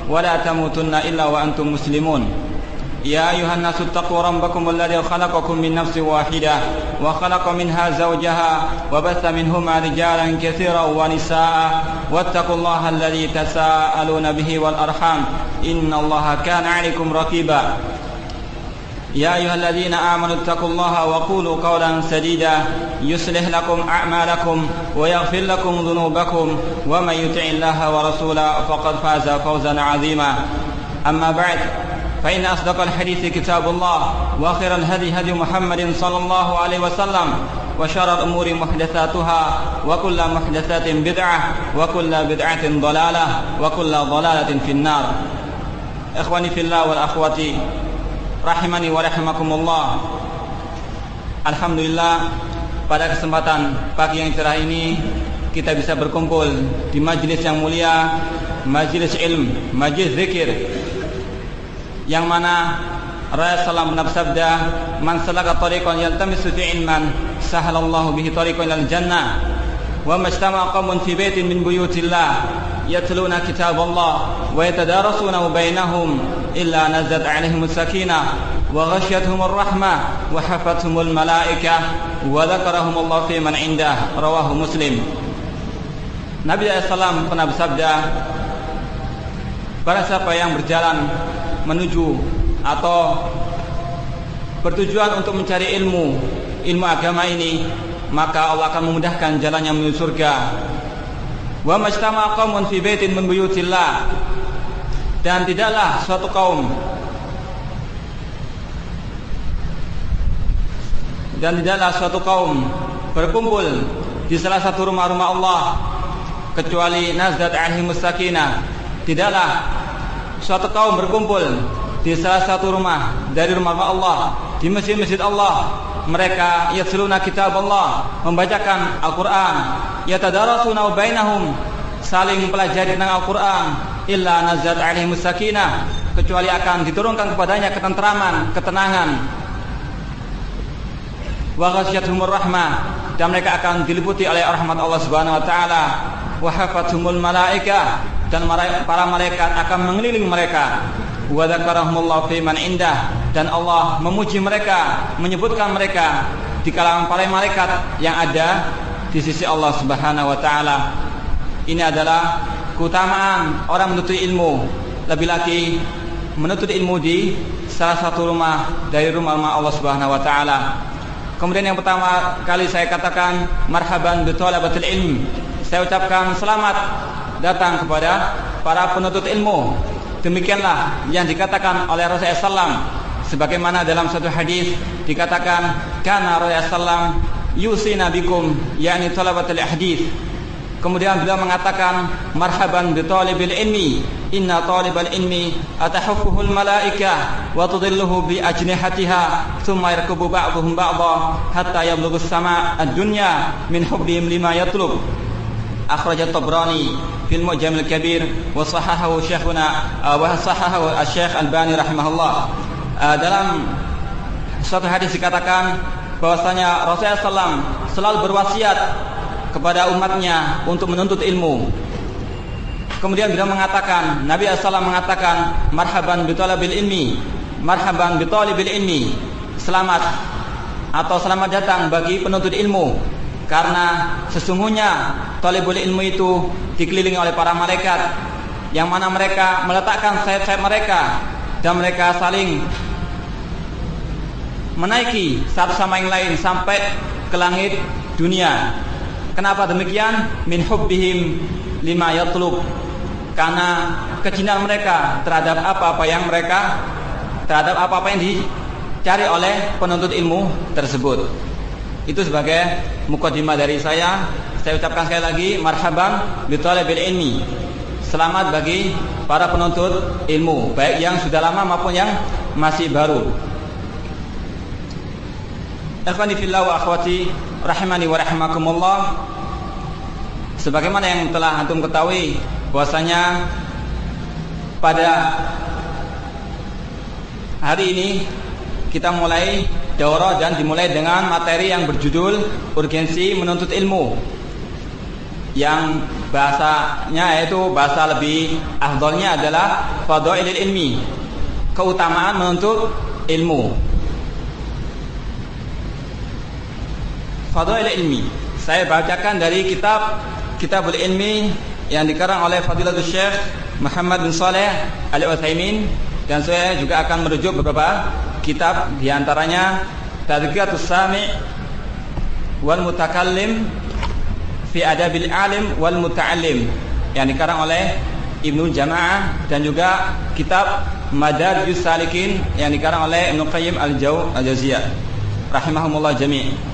ولا تموتن إلا وأنتم مسلمون يا أيها الناس اتقوا ربكم الذي خلقكم من نفس واحدة وخلق منها زوجها وبث منهما رجالا كثيرا ونساء واتقوا الله الذي تساءلون به والأرحام إن الله كان عليكم رقيبا يا أيها الذين آمنوا اتقوا الله وقولوا قولا سديدا يصلح لكم أعمالكم ويغفر لكم ذنوبكم ومن يطع الله ورسوله فقد فاز فوزا عظيما أما بعد فإن أصدق الحديث كتاب الله وخير الهدي هدي محمد صلى الله عليه وسلم وشر الأمور محدثاتها وكل محدثات بدعة وكل بدعة ضلالة وكل ضلالة في النار إخواني في الله والأخواتي rahimani wa rahimakumullah. Alhamdulillah, pada kesempatan pagi yang cerah ini kita bisa berkumpul di majelis yang mulia, majelis ilm, majelis zikir, yang mana Rasulullah SAW pernah bersabda, "Man salaka tariqan yaltamisu fi ilman, sahalallahu bihi tariqan ilal jannah." Wa majtama'a qaumun fi baitin min buyutillah yatluna kitaballah wa yatadarasuna bainahum illa nazalat 'alaihim as-sakinah wa ghashiyatuhum ar-rahmah wa hafathumul malaikah wa dzakarahum Allah fi man 'indah. Rawahu Muslim. Nabi SAW pernah bersabda, barang siapa yang berjalan menuju atau bertujuan untuk mencari ilmu agama ini, maka Allah akan memudahkan jalannya menuju surga. Wa majtama'a qaumun fi baitin min buyutillah, dan tidaklah suatu kaum berkumpul di salah satu rumah-rumah Allah kecuali nazalat 'alaihimus sakinah. Tidaklah suatu kaum berkumpul di salah satu rumah dari rumah Allah, di masjid-masjid Allah. Mereka yatluna kitab Allah, membacakan Al-Quran, yatadarasuna bainahum, saling mempelajari tentang Al-Quran, illa nazalat 'alaihimus sakinah, kecuali akan diturunkan kepadanya ketenteraman, ketenangan, wa ghasyiyatuhumur rahmah, dan mereka akan diliputi oleh rahmat Allah Subhanahu wa taala, wa hafathumul malaikah, dan para malaikat akan mengelilingi mereka, wa dzakarahumullahu fi man 'indah, dan Allah memuji mereka, menyebutkan mereka di kalangan para malaikat yang ada di sisi Allah Subhanahu wa taala. Ini adalah keutamaan orang menuntut ilmu, lebih lagi menuntut ilmu di salah satu rumah dari rumah-rumah Allah Subhanahu wa taala. Kemudian yang pertama kali saya katakan marhaban bi thalabatil ilm. Saya ucapkan selamat datang kepada para penuntut ilmu. Demikianlah yang dikatakan oleh Rasulullah SAW, sebagaimana dalam satu hadis dikatakan, kana Rasulullah SAW yusina bikum, yakni thalabatul hadis. Kemudian beliau mengatakan, marhaban bi talibil ilmi, inna talibal ilmi atahaffuhul malaikah wa tudilluhu bi ajnihatiha thumma yarkubu ba'dhum ba'dha hatta yablughu as-sama' ad-dunya min hubbihim lima yatlub. Akhrajat Tabrani fil Mu'jamil Kabir wa sahahahu Syekhuna wa sahahahu Asy-Syaikh Albani rahimahullah. Dalam suatu hadis dikatakan bahwasanya Rasulullah SAW selalu berwasiat kepada umatnya untuk menuntut ilmu. Kemudian beliau mengatakan, Nabi SAW mengatakan, marhaban bi talabil ilmi, marhaban bi talibil ilmi, selamat atau selamat datang bagi penuntut ilmu. Karena sesungguhnya talibul ilmu itu dikelilingi oleh para malaikat, yang mana mereka meletakkan sayap-sayap mereka dan mereka saling menaiki satu sama yang lain sampai ke langit dunia. Kenapa demikian? Min hubbihim lima yatlub, karena kecintaan mereka terhadap apa-apa yang dicari oleh penuntut ilmu tersebut. Itu sebagai mukadimah dari saya. Saya ucapkan sekali lagi marhaban bi thalabil ilmi. Selamat bagi para penuntut ilmu, baik yang sudah lama maupun yang masih baru. Ikhwani fillah wa akhwati rahimani wa rahimakumullah. Sebagaimana yang telah antum ketahui bahwasanya pada hari ini kita mulai daurah dan dimulai dengan materi yang berjudul urgensi menuntut ilmu, yang bahasanya yaitu bahasa lebih afdalnya adalah fadhailul ilmi, keutamaan menuntut ilmu. Fadhailul ilmi saya bacakan dari Kitabul Ilmi yang dikarang oleh Fadilatul Syekh Muhammad bin Shalih Al-Utsaimin, dan saya juga akan merujuk beberapa kitab, di antaranya Tadhkiyatus Sami' wal Mutakallim fi Adabil Alim wal Muta'allim yang dikarang oleh Ibnu Jama'ah, dan juga kitab Madarijus Salikin yang dikarang oleh Ibnu Qayyim Al-Jauziyah rahimahumullah jami'.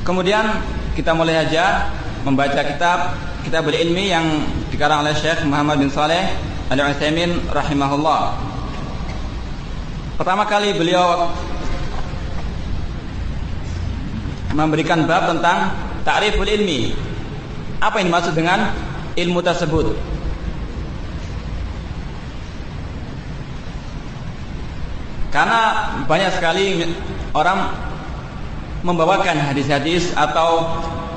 Kemudian kita mulai saja membaca Kitabul Ilmi yang dikarang oleh Syekh Muhammad bin Shalih Al-Utsaimin rahimahullah. Pertama kali beliau memberikan bab tentang ta'riful ilmi. Apa yang dimaksud dengan ilmu tersebut? Karena banyak sekali orang membawakan hadis-hadis atau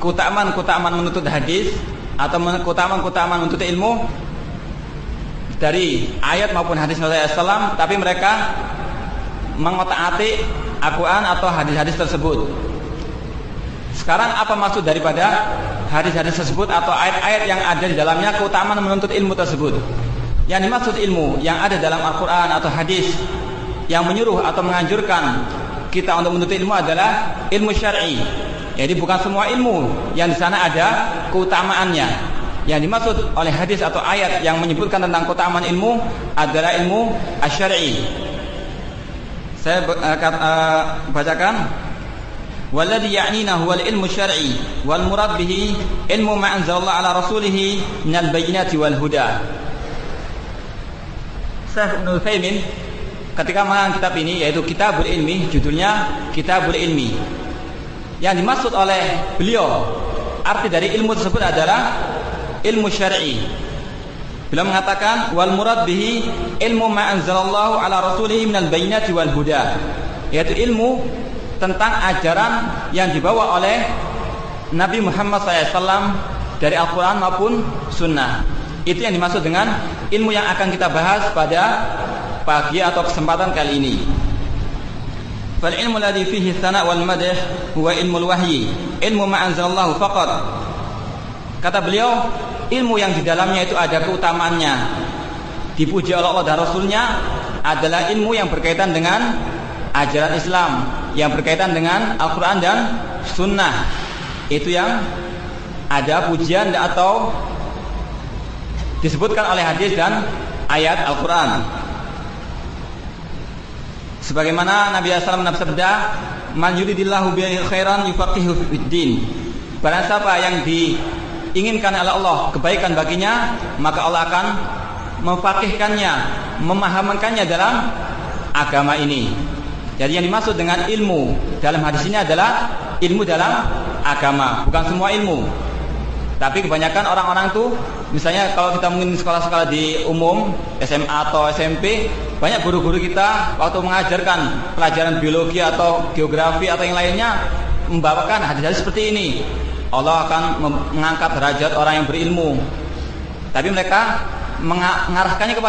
keutamaan-keutamaan menuntut hadis atau keutamaan-keutamaan menuntut ilmu dari ayat maupun hadis Rasulullah SAW, tapi mereka mengotak-atik Al-Quran atau hadis-hadis tersebut. Sekarang apa maksud daripada hadis-hadis tersebut atau ayat-ayat yang ada di dalamnya keutamaan menuntut ilmu tersebut? Yang dimaksud ilmu yang ada dalam Al-Quran atau hadis yang menyuruh atau menganjurkan kita untuk menuntut ilmu adalah ilmu syar'i. Jadi bukan semua ilmu yang di sana ada keutamaannya. Yang dimaksud oleh hadis atau ayat yang menyebutkan tentang keutamaan ilmu adalah ilmu asy-syar'i. Saya bacakan. Walladhi ya'nina huwal ilmu syar'i wal murad bihi ilmu ma anzalallahu ala rasulih minal bayyinati wal huda. Syekh Ibnu Utsaimin ketika mengarang kitab ini, yaitu Kitabul Ilmi, judulnya Kitabul Ilmi. Yang dimaksud oleh beliau, arti dari ilmu tersebut adalah ilmu syar'i. Beliau mengatakan wal murad bihi ilmu ma anzalallahu ala rasulih minal bayyinati wal huda, yaitu ilmu tentang ajaran yang dibawa oleh Nabi Muhammad SAW dari Al-Quran maupun Sunnah. Itu yang dimaksud dengan ilmu yang akan kita bahas pada pagi atau kesempatan kali ini. Fal ilmu alladhi fihi tsana' wal madh huwa ilmul wahyi, ilmu ma anzalallahu faqat. Kata beliau, ilmu yang di dalamnya itu ada keutamaannya, dipuji oleh Allah dan Rasulnya, adalah ilmu yang berkaitan dengan ajaran Islam, yang berkaitan dengan Al-Quran dan Sunnah. Itu yang ada pujian atau disebutkan oleh hadis dan ayat Al-Quran. Sebagaimana Nabi SAW bersabda, "Man yuridillahu bihi khairan yufaqihu fid-din." Barang siapa yang diinginkan oleh Allah kebaikan baginya, maka Allah akan memfaqihkannya, memahamkannya dalam agama ini. Jadi yang dimaksud dengan ilmu dalam hadis ini adalah ilmu dalam agama, bukan semua ilmu. Tapi kebanyakan orang-orang itu, misalnya kalau kita mungkin sekolah-sekolah di umum, SMA atau SMP, banyak guru-guru kita waktu mengajarkan pelajaran biologi atau geografi atau yang lainnya membawakan hadis-hadis seperti ini. Allah akan mengangkat derajat orang yang berilmu. Tapi mereka mengarahkannya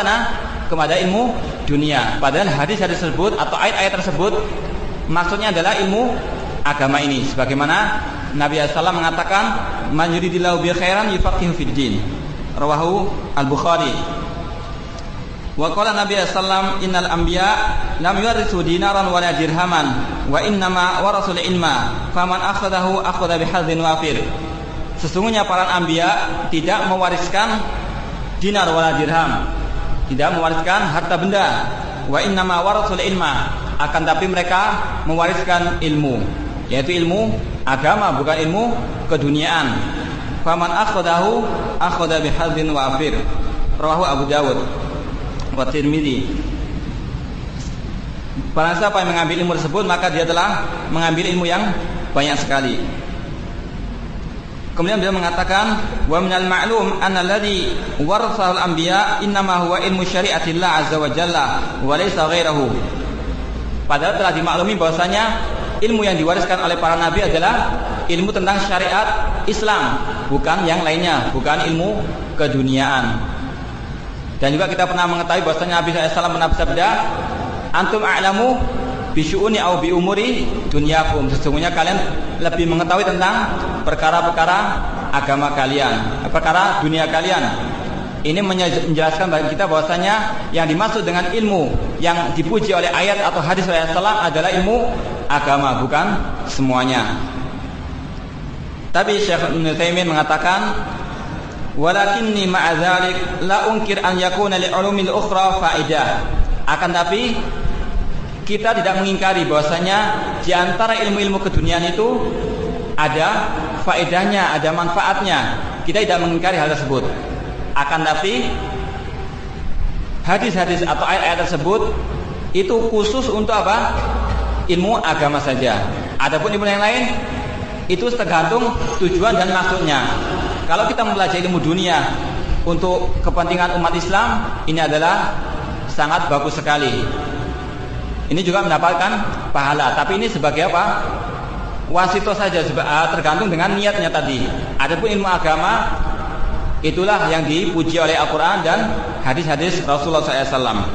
kepada ilmu dunia. Padahal hadis-hadis tersebut atau ayat-ayat tersebut maksudnya adalah ilmu agama ini. Sebagaimana Nabi SAW mengatakan, "Man yuridillahu bihi khairan yufaqihu fid din." Rawahu Al-Bukhari. Wa qala Nabi SAW, "Innal anbiya lam yurithu dinaran wala dirhaman, wa innama warasul ilma, faman akhadahu akhadha bihadzin wafir." Sesungguhnya para anbiya tidak mewariskan dinar wala dirham, tidak mewariskan harta benda. Wa innama warasul ilma, akan tapi mereka mewariskan ilmu, yaitu ilmu agama, bukan ilmu keduniaan. Faman akhadahu akhadha bihadzin wafir. Rawahu Abu Dawud wa Tirmidzi. Barang siapa yang mengambil ilmu tersebut, maka dia telah mengambil ilmu yang banyak sekali. Kemudian beliau mengatakan, wa minal ma'lum anna alladhi warathahu al-anbiya innama huwa ilmu syari'atillah azza wa jalla wa laysa ghairahu. Padahal telah dimaklumi bahwasanya ilmu yang diwariskan oleh para nabi adalah ilmu tentang syariat Islam, bukan yang lainnya, bukan ilmu keduniaan. Dan juga kita pernah mengetahui bahwasanya Nabi SAW pernah bersabda, antum a'lamu bisyu'uni au bi umuri dunyakum, sesungguhnya kalian lebih mengetahui tentang perkara-perkara agama kalian, perkara dunia kalian. Ini menjelaskan bagi kita bahwasanya yang dimaksud dengan ilmu yang dipuji oleh ayat atau hadis Rasulullah adalah ilmu agama, bukan semuanya. Tapi Syekh Ibnu Taimiyah mengatakan, walakinni ma'a dzalik la unkir an yakuna li ulumil ukhra faidah. Akan tapi kita tidak mengingkari bahwasanya di antara ilmu-ilmu keduniaan itu ada faedahnya, ada manfaatnya. Kita tidak mengingkari hal tersebut. Akan tapi hadis-hadis atau ayat-ayat tersebut itu khusus untuk apa? Ilmu agama saja. Adapun ilmu yang lain itu tergantung tujuan dan maksudnya. Kalau kita mempelajari ilmu dunia untuk kepentingan umat Islam, ini adalah sangat bagus sekali. Ini juga mendapatkan pahala. Tapi ini sebagai apa? Wasito saja, tergantung dengan niatnya tadi. Adapun ilmu agama, itulah yang dipuji oleh Al-Quran dan hadis-hadis Rasulullah SAW.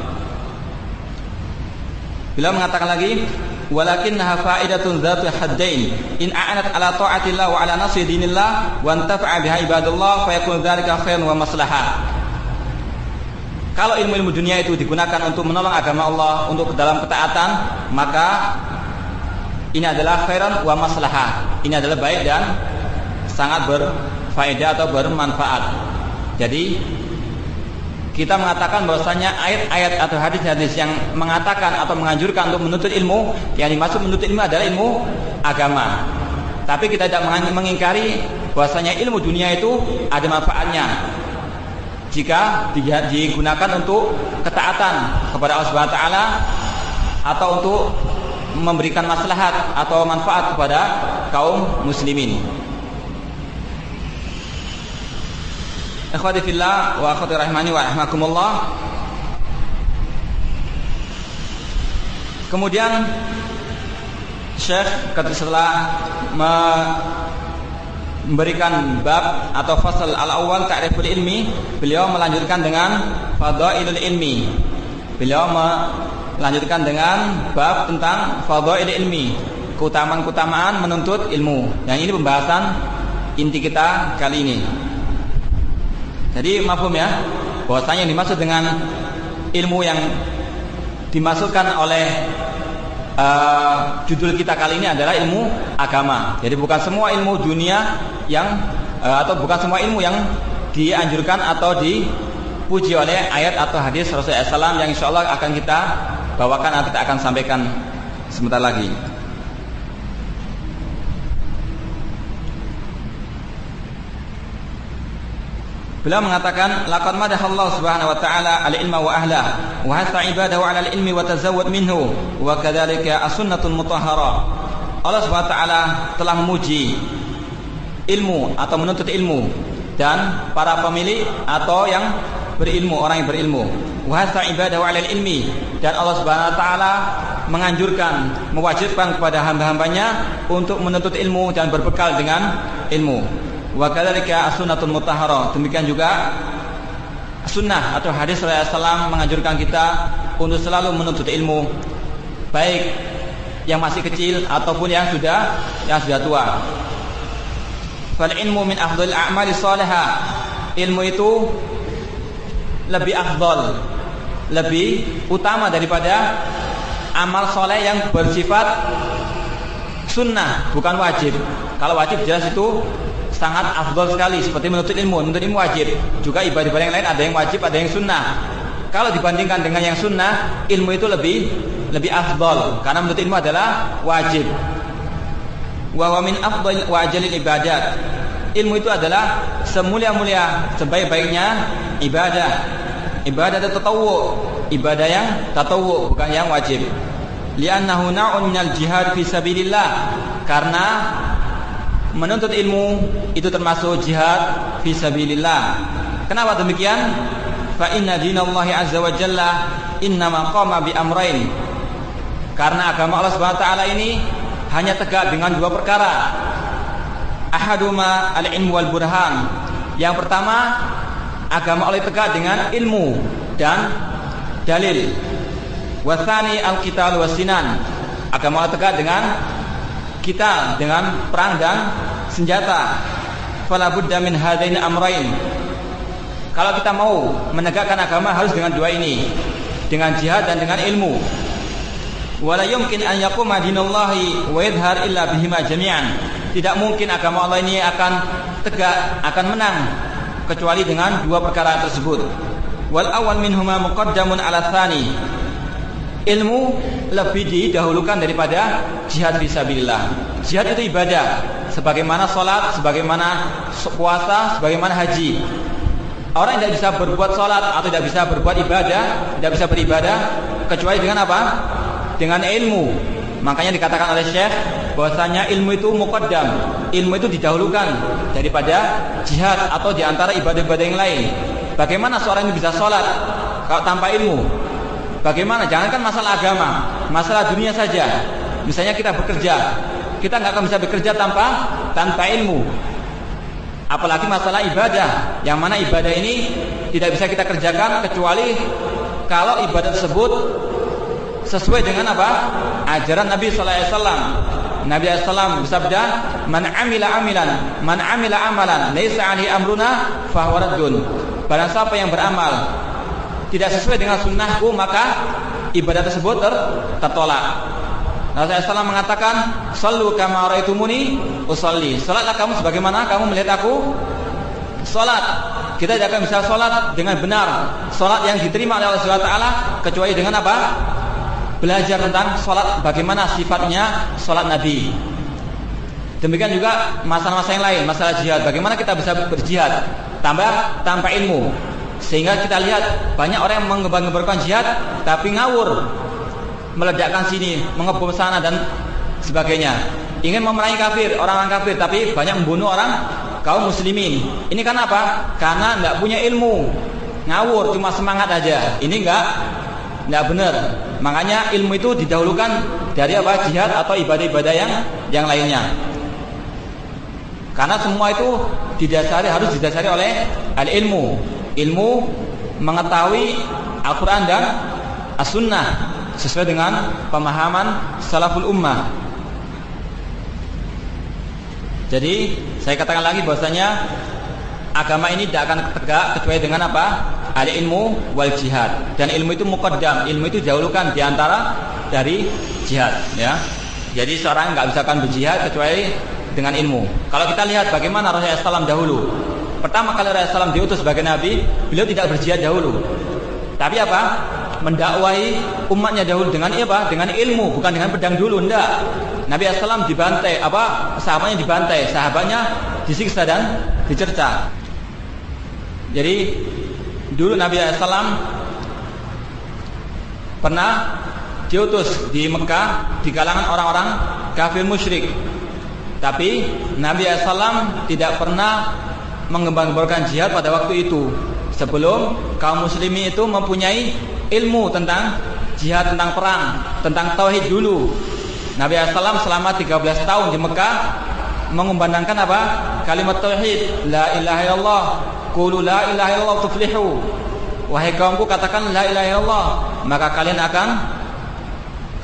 Beliau mengatakan lagi, walakinnaha fa'idatun dzatu haddain in a'anat ala ta'atillah wa ala nasri dinillah wa antafa'a biha ibadallah fa yakunu dzalika khairan wa maslahah. Kalau ilmu-ilmu dunia itu digunakan untuk menolong agama Allah, untuk dalam ketaatan, maka ini adalah khairan wa maslahah. Ini adalah baik dan sangat berfaedah atau bermanfaat. Jadi kita mengatakan bahwasanya ayat-ayat atau hadis-hadis yang mengatakan atau menganjurkan untuk menuntut ilmu, yang dimaksud menuntut ilmu adalah ilmu agama. Tapi kita tidak mengingkari bahwasanya ilmu dunia itu ada manfaatnya jika digunakan untuk ketaatan kepada Allah Subhanahu wa taala atau untuk memberikan maslahat atau manfaat kepada kaum muslimin. Ikhwati fillah wa akhwati rahimani wa rahimakumullah. Kemudian Syekh setelah memberikan bab atau fasal al-awwal ta'riful ilmi, beliau melanjutkan dengan fadailul ilmi. Beliau melanjutkan dengan bab tentang fadailul ilmi, keutamaan-keutamaan menuntut ilmu. Yang ini pembahasan inti kita kali ini. Jadi mafhum ya, bahwasanya yang dimaksud dengan ilmu yang dimasukkan oleh judul kita kali ini adalah ilmu agama. Jadi bukan semua ilmu dunia yang atau bukan semua ilmu yang dianjurkan atau dipuji oleh ayat atau hadis Rasulullah SAW yang insya Allah akan kita bawakan atau kita akan sampaikan sebentar lagi. Beliau mengatakan, laqad madahallahu subhanahu wa ta'ala al-ilma wa ahla wa hasa ibadahu 'ala al-ilmi wa tazawwad minhu wa kadzalika as-sunnatun mutahhara. Allah Subhanahu wa ta'ala telah memuji ilmu atau menuntut ilmu dan para pemilik atau yang berilmu, orang yang berilmu. Wa hasa ibadahu 'ala al-ilmi, dan Allah Subhanahu wa ta'ala menganjurkan, mewajibkan kepada hamba-hambanya untuk menuntut ilmu dan berbekal dengan ilmu. Wa kadzalika as-sunnatun mutahhara, demikian juga sunnah atau hadis Rasulullah SAW menganjurkan kita untuk selalu menuntut ilmu, baik yang masih kecil ataupun yang sudah tua. Fal ilmu min afdhalil a'mali shalihah, ilmu itu lebih afdal, lebih utama daripada amal soleh yang bersifat sunnah, bukan wajib. Kalau wajib jelas itu sangat afdal sekali, seperti menuntut ilmu wajib. Juga ibadah-ibadah yang lain ada yang wajib, ada yang sunnah. Kalau dibandingkan dengan yang sunnah, ilmu itu lebih afdal karena menuntut ilmu adalah wajib. Wa min afdal wa ajalil ibadat, ilmu itu adalah semulia-mulia, sebaik-baiknya ibadah. Ibadah tatawwu, ibadah yang tatawwu, bukan yang wajib. Li'annahu na'un minal jihad fi sabilillah, karena menuntut ilmu itu termasuk jihad fi sabilillah. Kenapa demikian? Fa inna dinallahi azza wa jalla innama qama bi amrain. Karena agama Allah Subhanahu wa taala ini hanya tegak dengan dua perkara. Ahaduma al-ilmu wal burhan. Yang pertama, agama Allah tegak dengan ilmu dan dalil. Watsani al-qital wasinan. Agama Allah tegak dengan qital, dengan perang dan senjata. Fala budda min hadaini amrain. Kalau kita mau menegakkan agama harus dengan dua ini, dengan jihad dan dengan ilmu. Wala yumkin an yaquma dinallahi wa yadhhar illa bihima jami'an. Tidak mungkin agama Allah ini akan tegak, akan menang kecuali dengan dua perkara tersebut. Wal awwal minhuma muqaddamun 'ala tsani. Ilmu lebih didahulukan daripada jihad fisabilillah. Jihad itu ibadah, sebagaimana salat, sebagaimana puasa, sebagaimana haji. Orang yang tidak bisa berbuat salat atau tidak bisa berbuat ibadah, tidak bisa beribadah kecuali dengan apa? Dengan ilmu. Makanya dikatakan oleh Syekh bahwasanya ilmu itu muqaddam, ilmu itu didahulukan daripada jihad atau diantara ibadah-ibadah yang lain. Bagaimana seorang ini bisa sholat kalau tanpa ilmu? Bagaimana? Jangankan masalah agama, masalah dunia saja. Misalnya kita bekerja, kita nggak akan bisa bekerja tanpa ilmu. Apalagi masalah ibadah, yang mana ibadah ini tidak bisa kita kerjakan kecuali kalau ibadah tersebut sesuai dengan apa? Ajaran Nabi sallallahu alaihi wasallam. Nabi sallallahu alaihi wasallam bersabda, "Man 'amila 'amalan laisa 'alaihi amruna fa huwa raddun." Barang siapa yang beramal tidak sesuai dengan sunnahku, maka ibadah tersebut tertolak. Nabi sallallahu alaihi mengatakan, "Shallu kama ra'aitumuni usolli." Salatlah kamu sebagaimana kamu melihat aku salat. Kita tidak akan bisa salat dengan benar, salat yang diterima oleh Allah Subhanahu wa taala kecuali dengan apa? Belajar tentang salat, bagaimana sifatnya salat Nabi. Demikian juga masalah-masalah yang lain, masalah jihad. Bagaimana kita bisa berjihad tanpa ilmu? Sehingga kita lihat banyak orang yang mengembar-gemborkan jihad tapi ngawur, meledakkan sini, mengebom sana dan sebagainya. Ingin memerangi kafir, orang-orang kafir, tapi banyak membunuh orang kaum muslimin. Ini kan apa? Karena enggak punya ilmu. Ngawur, cuma semangat aja. Ini enggak benar. Makanya ilmu itu didahulukan dari apa? Jihad atau ibadah-ibadah yang lainnya. Karena semua itu harus didasari oleh al-ilmu. Ilmu mengetahui Al-Quran dan As-Sunnah sesuai dengan pemahaman salaful ummah. Jadi saya katakan lagi bahwasanya agama ini tidak akan tegak kecuali dengan apa? Al-ilmu wal jihad. Dan ilmu itu muqaddam, ilmu itu didahulukan diantara dari jihad, ya. Jadi seorang nggak bisa akan berjihad kecuali dengan ilmu. Kalau kita lihat bagaimana Rasulullah SAW dahulu, pertama kali Rasulullah SAW diutus sebagai nabi, beliau tidak berjihad dahulu, tapi apa? Mendakwahi umatnya dahulu dengan apa? Dengan ilmu, bukan dengan pedang dulu, enggak. Nabi SAW dibantai, sahabatnya dibantai, sahabatnya disiksa dan dicerca. Jadi dulu Nabi SAW pernah diutus di Mekah di kalangan orang-orang kafir musyrik. Tapi Nabi SAW tidak pernah mengembar-gemborkan jihad pada waktu itu, sebelum kaum muslimin itu mempunyai ilmu tentang jihad, tentang perang, tentang tauhid dulu. Nabi SAW selama 13 tahun di Mekah mengumandangkan apa? Kalimat tauhid, la ilaha illallah, qulu la ilaha illallah tuflihu. Wahai kaumku, katakan la ilaha illallah, maka kalian akan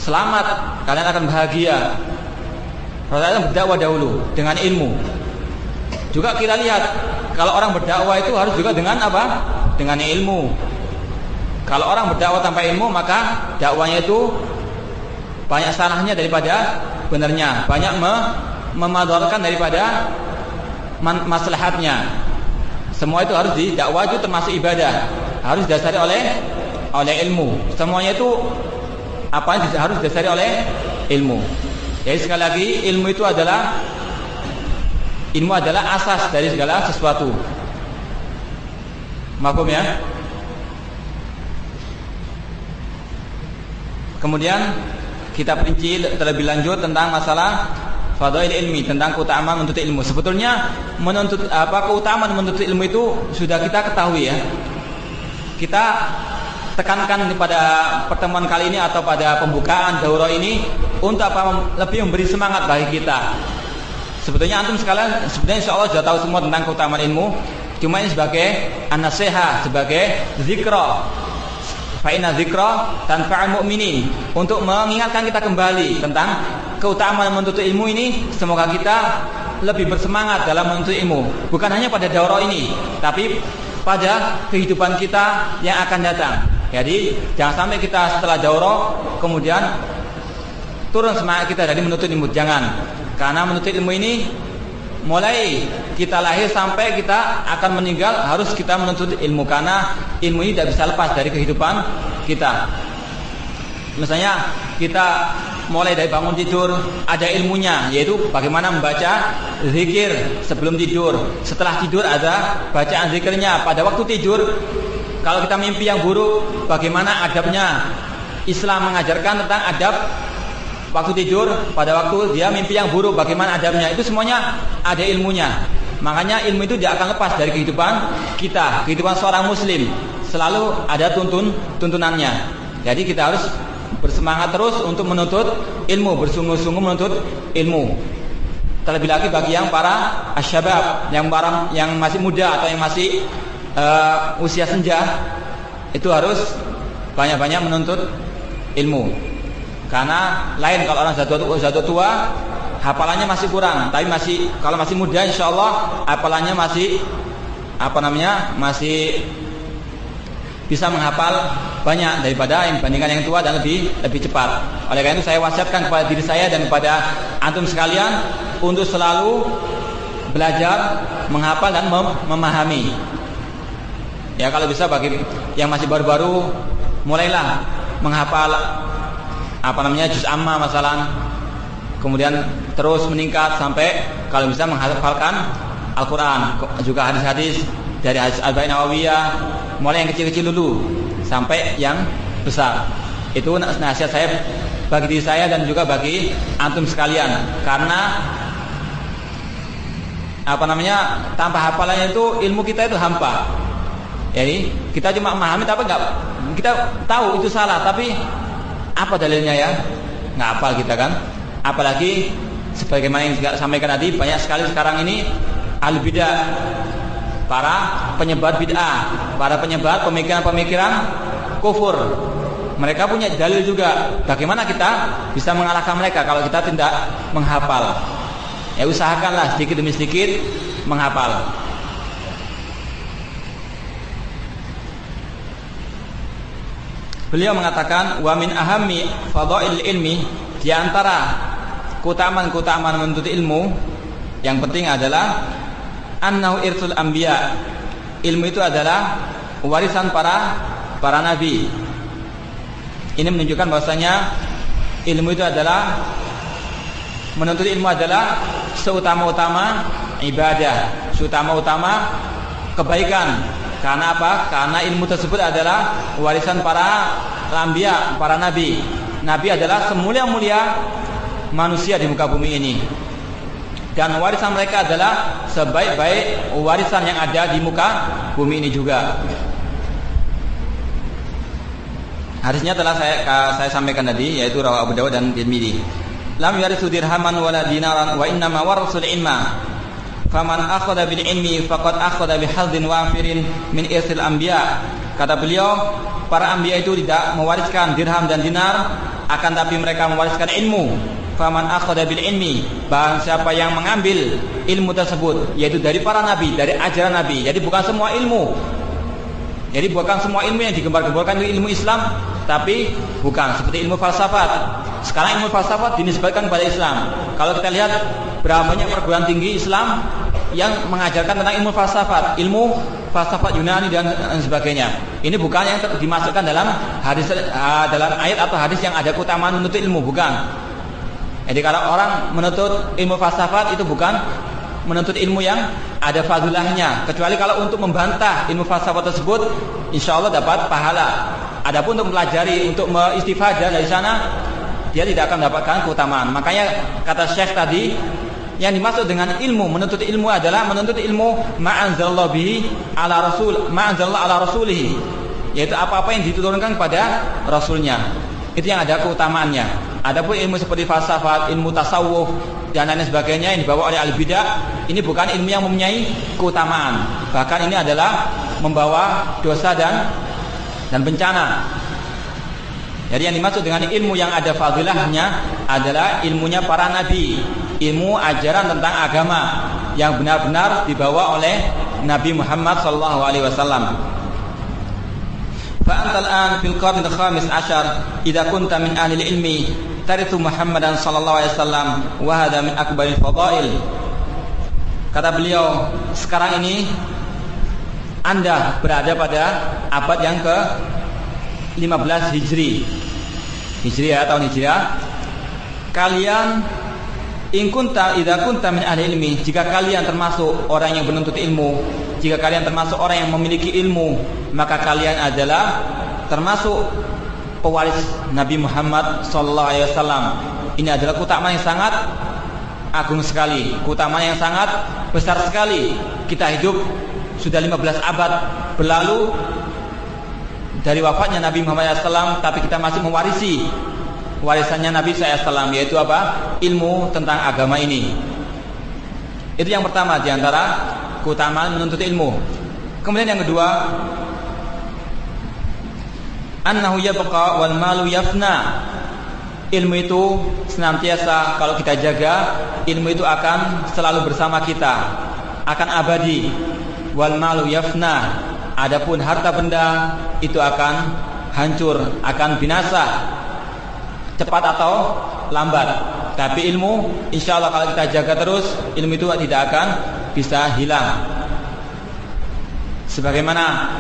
selamat, kalian akan bahagia. Rasulullah berdakwah dahulu dengan ilmu. Juga kita lihat, kalau orang berdakwah itu harus juga dengan apa? Dengan ilmu. Kalau orang berdakwah tanpa ilmu, maka dakwanya itu banyak salahnya daripada benarnya, banyak memadarkan daripada maslahatnya. Semua itu harus dakwah itu termasuk ibadah, harus didasari oleh ilmu. Semuanya itu apa harus didasari oleh ilmu. Jadi sekali lagi, ilmu adalah asas dari segala sesuatu. Mafhum ya? Kemudian kita perinci terlebih lanjut tentang masalah fadail ilmi, tentang keutamaan menuntut ilmu. Sebetulnya keutamaan menuntut ilmu itu sudah kita ketahui ya. Kita tekankan pada pertemuan kali ini atau pada pembukaan daurah ini untuk lebih memberi semangat bagi kita. Sebetulnya antum sekalian sebenarnya insyaallah sudah tahu semua tentang keutamaan ilmu. Cuma ini sebagai an-nasiha, sebagai zikra. Fa inna zikra tanfa'ul mu'minin, untuk mengingatkan kita kembali tentang keutamaan menuntut ilmu ini. Semoga kita lebih bersemangat dalam menuntut ilmu, bukan hanya pada daurah ini, tapi pada kehidupan kita yang akan datang. Jadi jangan sampai kita setelah daurah kemudian turun semangat kita dari menuntut ilmu. Jangan, karena menuntut ilmu ini mulai kita lahir sampai kita akan meninggal harus kita menuntut ilmu, karena ilmu ini tidak bisa lepas dari kehidupan kita. Misalnya kita mulai dari bangun tidur ada ilmunya, yaitu bagaimana membaca zikir sebelum tidur. Setelah tidur ada bacaan zikirnya. Pada waktu tidur kalau kita mimpi yang buruk, bagaimana adabnya. Islam mengajarkan tentang adab waktu tidur. Pada waktu dia mimpi yang buruk, bagaimana adabnya. Itu semuanya ada ilmunya. Makanya ilmu itu tidak akan lepas dari kehidupan kita. Kehidupan seorang muslim selalu ada tuntunannya. Jadi kita harus bersemangat terus untuk menuntut ilmu, bersungguh-sungguh menuntut ilmu. Terlebih lagi bagi yang para asyabab, yang masih muda atau yang masih usia senja, itu harus banyak-banyak menuntut ilmu. Karena lain kalau orang sudah tua, hafalannya masih kurang. Tapi kalau masih muda, insyaallah hafalannya masih bisa menghafal banyak daripada yang dibandingkan yang tua dan lebih cepat. Oleh karena itu saya wasiatkan kepada diri saya dan kepada antum sekalian untuk selalu belajar menghafal dan memahami. Ya, kalau bisa bagi yang masih baru-baru, mulailah menghafal juz amma masalah. Kemudian terus meningkat sampai kalau bisa menghafalkan Al-Quran, juga hadis-hadis dari hadis Arba'in Nawawiyah, mulai yang kecil-kecil dulu sampai yang besar. Itu nasihat saya bagi diri saya dan juga bagi antum sekalian. Karena tanpa hafalannya itu ilmu kita itu hampa. Jadi kita cuma memahami tapi kita tahu itu salah, tapi apa dalilnya ya? Nggak hafal kita kan? Apalagi sebagaimana yang sampaikan tadi, banyak sekali sekarang ini al-bidah, para penyebar bid'ah, para penyebar pemikiran-pemikiran kufur. Mereka punya dalil juga. Bagaimana kita bisa mengalahkan mereka kalau kita tidak menghafal? Ya usahakanlah sedikit demi sedikit menghafal. Beliau mengatakan, wa min ahammi fadhail ilmi, di antara keutamaan menuntut ilmu yang penting adalah annahu irsul anbiya. Ilmu itu adalah warisan para nabi. Ini menunjukkan bahwasanya ilmu itu adalah, menuntut ilmu adalah seutama-utama ibadah, seutama-utama kebaikan. Karena apa? Karena ilmu tersebut adalah warisan para anbiya, para nabi. Nabi adalah semulia-mulia manusia di muka bumi ini. Dan warisan mereka adalah sebaik-baik warisan yang ada di muka bumi ini juga. Hadisnya telah saya sampaikan tadi, yaitu rawahu Abu Dawud dan Tirmidzi. Lam yarisu dirhaman wala dinaran wa innama warasul ilma. Faman akhadha bil ilmi faqad akhadha bi hadzin wafirin min irsil anbiya. Kata beliau, para anbiya itu tidak mewariskan dirham dan dinar, akan tapi mereka mewariskan ilmu. Faman akhadha bil ilmi, barang siapa yang mengambil ilmu tersebut, yaitu dari para nabi, dari ajaran nabi. Jadi bukan semua ilmu. Jadi bukan semua ilmu yang digembar-gemborkan itu ilmu Islam, tapi bukan seperti ilmu falsafat. Sekarang ilmu falsafat dinisbatkan kepada Islam. Kalau kita lihat berapa banyak perguruan tinggi Islam yang mengajarkan tentang ilmu falsafat Yunani dan sebagainya. Ini bukan yang dimasukkan dalam hadis, dalam ayat atau hadis yang ada keutamaan menuntut ilmu, bukan. Jadi kalau orang menuntut ilmu falsafat itu bukan menuntut ilmu yang ada fadilahnya, kecuali kalau untuk membantah ilmu falsafat tersebut, insya Allah dapat pahala. Adapun untuk mempelajari, untuk mengistifadah dari sana, dia tidak akan mendapatkan keutamaan. Makanya kata Syekh tadi, yang dimaksud dengan ilmu, menuntut ilmu adalah menuntut ilmu ma'anzalallahu bihi ala rasul, ma'anzalallahu ala rasulihi, yaitu apa-apa yang diturunkan kepada rasulnya. Itu yang ada keutamaannya. Adapun ilmu seperti falsafat, ilmu tasawuf, dan lain sebagainya yang dibawa oleh al-bidah, ini bukan ilmu yang mempunyai keutamaan. Bahkan ini adalah membawa dosa dan bencana. Jadi yang dimaksud dengan ilmu yang ada fadilahnya adalah ilmunya para nabi, ilmu ajaran tentang agama yang benar-benar dibawa oleh Nabi Muhammad SAW. Fa antal an fil qarn al-khamis ashar idza kunta min ahli al-ilmi tarithu Muhammadan sallallahu alaihi wasallam wa hadha min akbaril fadail. Kata beliau, sekarang ini Anda berada pada abad yang ke-15 Hijriah tahun Hijriah. Kalian idza kunta min ahli ilmi, jika kalian termasuk orang yang menuntut ilmu, jika kalian termasuk orang yang memiliki ilmu, maka kalian adalah termasuk pewaris Nabi Muhammad sallallahu alaihi wasallam. Ini adalah keutamaan yang sangat agung sekali, keutamaan yang sangat besar sekali. Kita hidup sudah 15 abad berlalu dari wafatnya Nabi Muhammad SAW, tapi kita masih mewarisi warisannya Nabi SAW, yaitu apa? Ilmu tentang agama ini. Itu yang pertama di antara keutamaan menuntut ilmu. Kemudian yang kedua, annahu yabqa wal malu yafna. Ilmu itu senantiasa kalau kita jaga, ilmu itu akan selalu bersama kita, akan abadi. Wal malu yafna. Adapun harta benda itu akan hancur, akan binasa, cepat atau lambat. Tapi ilmu, insya Allah kalau kita jaga terus, ilmu itu tidak akan bisa hilang. Sebagaimana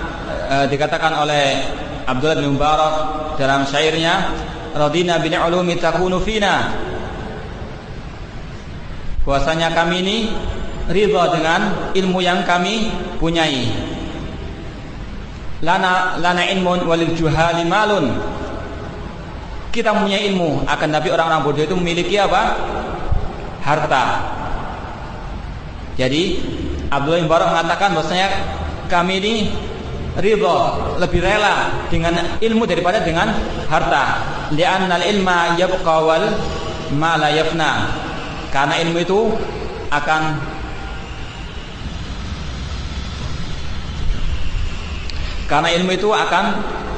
dikatakan oleh Abdullah bin Mubarak dalam syairnya, radina bil ulumi takunu fina, bahwasanya kami ini ridha dengan ilmu yang kami punyai. Lana ilmun walil juhali malun. Kita mempunyai ilmu, akan tapi orang-orang bodoh itu memiliki apa? Harta. Jadi Abdullah bin Mubarak mengatakan bahwasanya kami ini ridha, lebih rela dengan ilmu daripada dengan harta. Li'annal ilma yabqa wal ma la yafna. Karena ilmu itu akan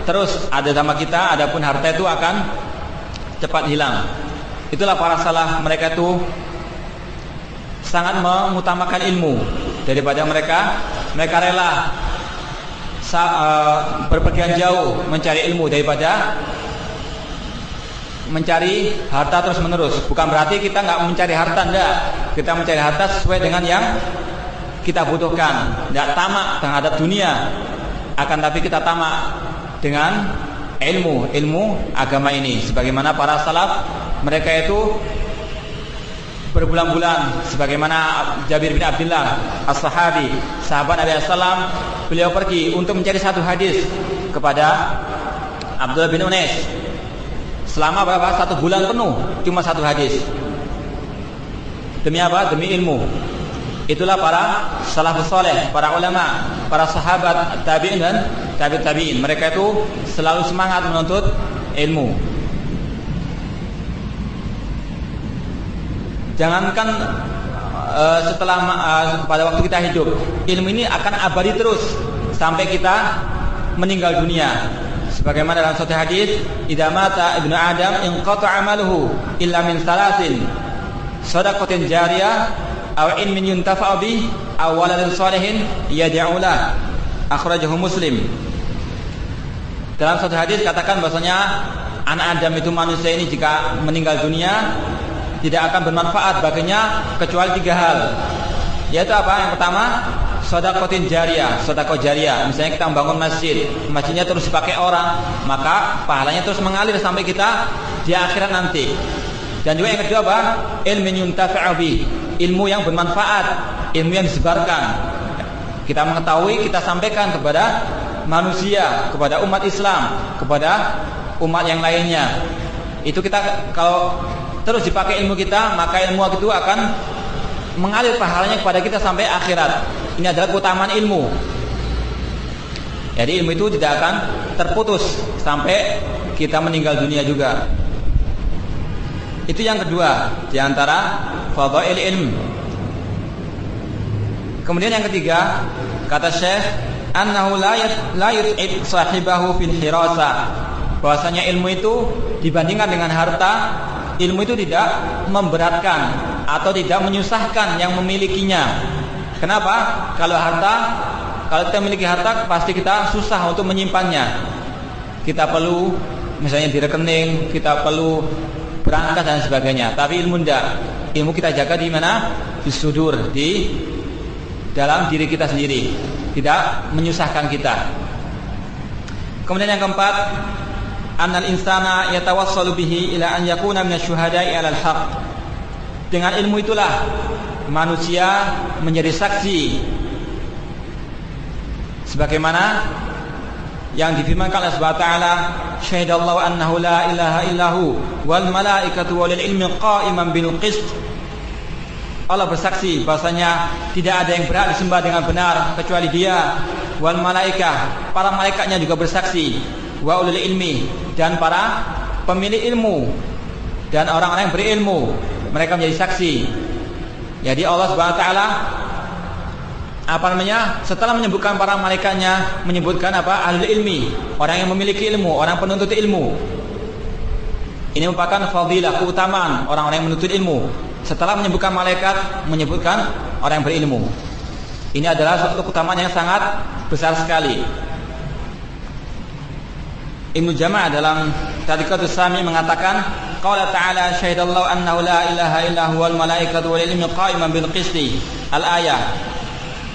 terus ada sama kita, adapun harta itu akan cepat hilang. Itulah para salaf, mereka itu sangat mengutamakan ilmu daripada mereka rela berpergian jauh mencari ilmu daripada mencari harta terus menerus. Bukan berarti kita nggak mencari harta, enggak. Kita mencari harta sesuai dengan yang kita butuhkan, tidak tamak terhadap dunia. Akan tapi kita tamak dengan ilmu agama ini. Sebagaimana para salaf, mereka itu berbulan-bulan, sebagaimana Jabir bin Abdullah as-sahabi, sahabat Nabi SAW, beliau pergi untuk mencari satu hadis kepada Abdullah bin Unais. Selama berapa? 1 bulan penuh, cuma satu hadis. Demi apa? Demi ilmu. Itulah para salafus saleh, para ulama, para sahabat tabi'in dan tabi'in. Mereka itu selalu semangat menuntut ilmu. Jangankan setelah pada waktu kita hidup, ilmu ini akan abadi terus sampai kita meninggal dunia. Sebagaimana dalam satu hadis, idza mata ibnu adam inqata'a amaluhu illa min salasin, shadaqatin jariyah aw ilmin yuntafa'u bih aw waladin shalihin yad'u lahu. Akhrajahu Muslim. Dalam satu hadis katakan bahwasanya anak Adam itu, manusia ini, jika meninggal dunia tidak akan bermanfaat baginya kecuali 3 hal. Yaitu apa? Yang pertama, sedekah jariyah. Misalnya kita membangun masjidnya terus dipakai orang, maka pahalanya terus mengalir sampai kita di akhirat nanti. Dan juga yang kedua apa? Ilmin yuntafa'u bih, ilmu yang bermanfaat, ilmu yang disebarkan. Kita mengetahui, kita sampaikan kepada manusia, kepada umat Islam, kepada umat yang lainnya. Itu kita kalau terus dipakai ilmu kita, maka ilmu itu akan mengalir pahalanya kepada kita sampai akhirat. Ini adalah keutamaan ilmu. Jadi ilmu itu tidak akan terputus sampai kita meninggal dunia juga. Itu yang kedua di antara fadhail ilm. Kemudian yang ketiga, kata Syekh, annahu la yut'id sahibahu fil hirasa. Bahwasanya ilmu itu dibandingkan dengan harta, ilmu itu tidak memberatkan atau tidak menyusahkan yang memilikinya. Kenapa? Kalau kita memiliki harta, pasti kita susah untuk menyimpannya. Kita perlu misalnya di rekening, kita perlu berangkat dan sebagainya. Tapi ilmu tidak. Ilmu kita jaga di mana? Di sudur, di dalam diri kita sendiri, tidak menyusahkan kita. Kemudian yang keempat, annal insana yatawassalu bihi ila an yakuna minasyuhada'i 'alal haq. Dengan ilmu itulah manusia menjadi saksi sebagaimana yang difirmankan oleh Subhanahu wa taala, syahidallahu annahu la ilaha illahu wal malaikatu wal ilmi qa'iman bil qist. Allah bersaksi bahwasanya tidak ada yang berhak disembah dengan benar kecuali Dia, wal malaikah, para malaikatnya juga bersaksi, wa ulul ilmi, dan para pemilik ilmu dan orang-orang yang berilmu, mereka menjadi saksi. Jadi Allah Subhanahu wa taala setelah menyebutkan para malaikatnya, menyebutkan ahli ilmi, orang yang memiliki ilmu, orang penuntut ilmu. Ini merupakan fadilah, keutamaan orang-orang yang menuntut ilmu. Setelah menyebutkan malaikat, menyebutkan orang yang berilmu. Ini adalah suatu keutamaan yang sangat besar sekali. Ibnu Jama'ah dalam Tadqiqatus Sami mengatakan, qala ta'ala syahidallahu annahu la ilaha illa huwal malaikatu wal ilmu qa'iman bil qisti. Al-ayah.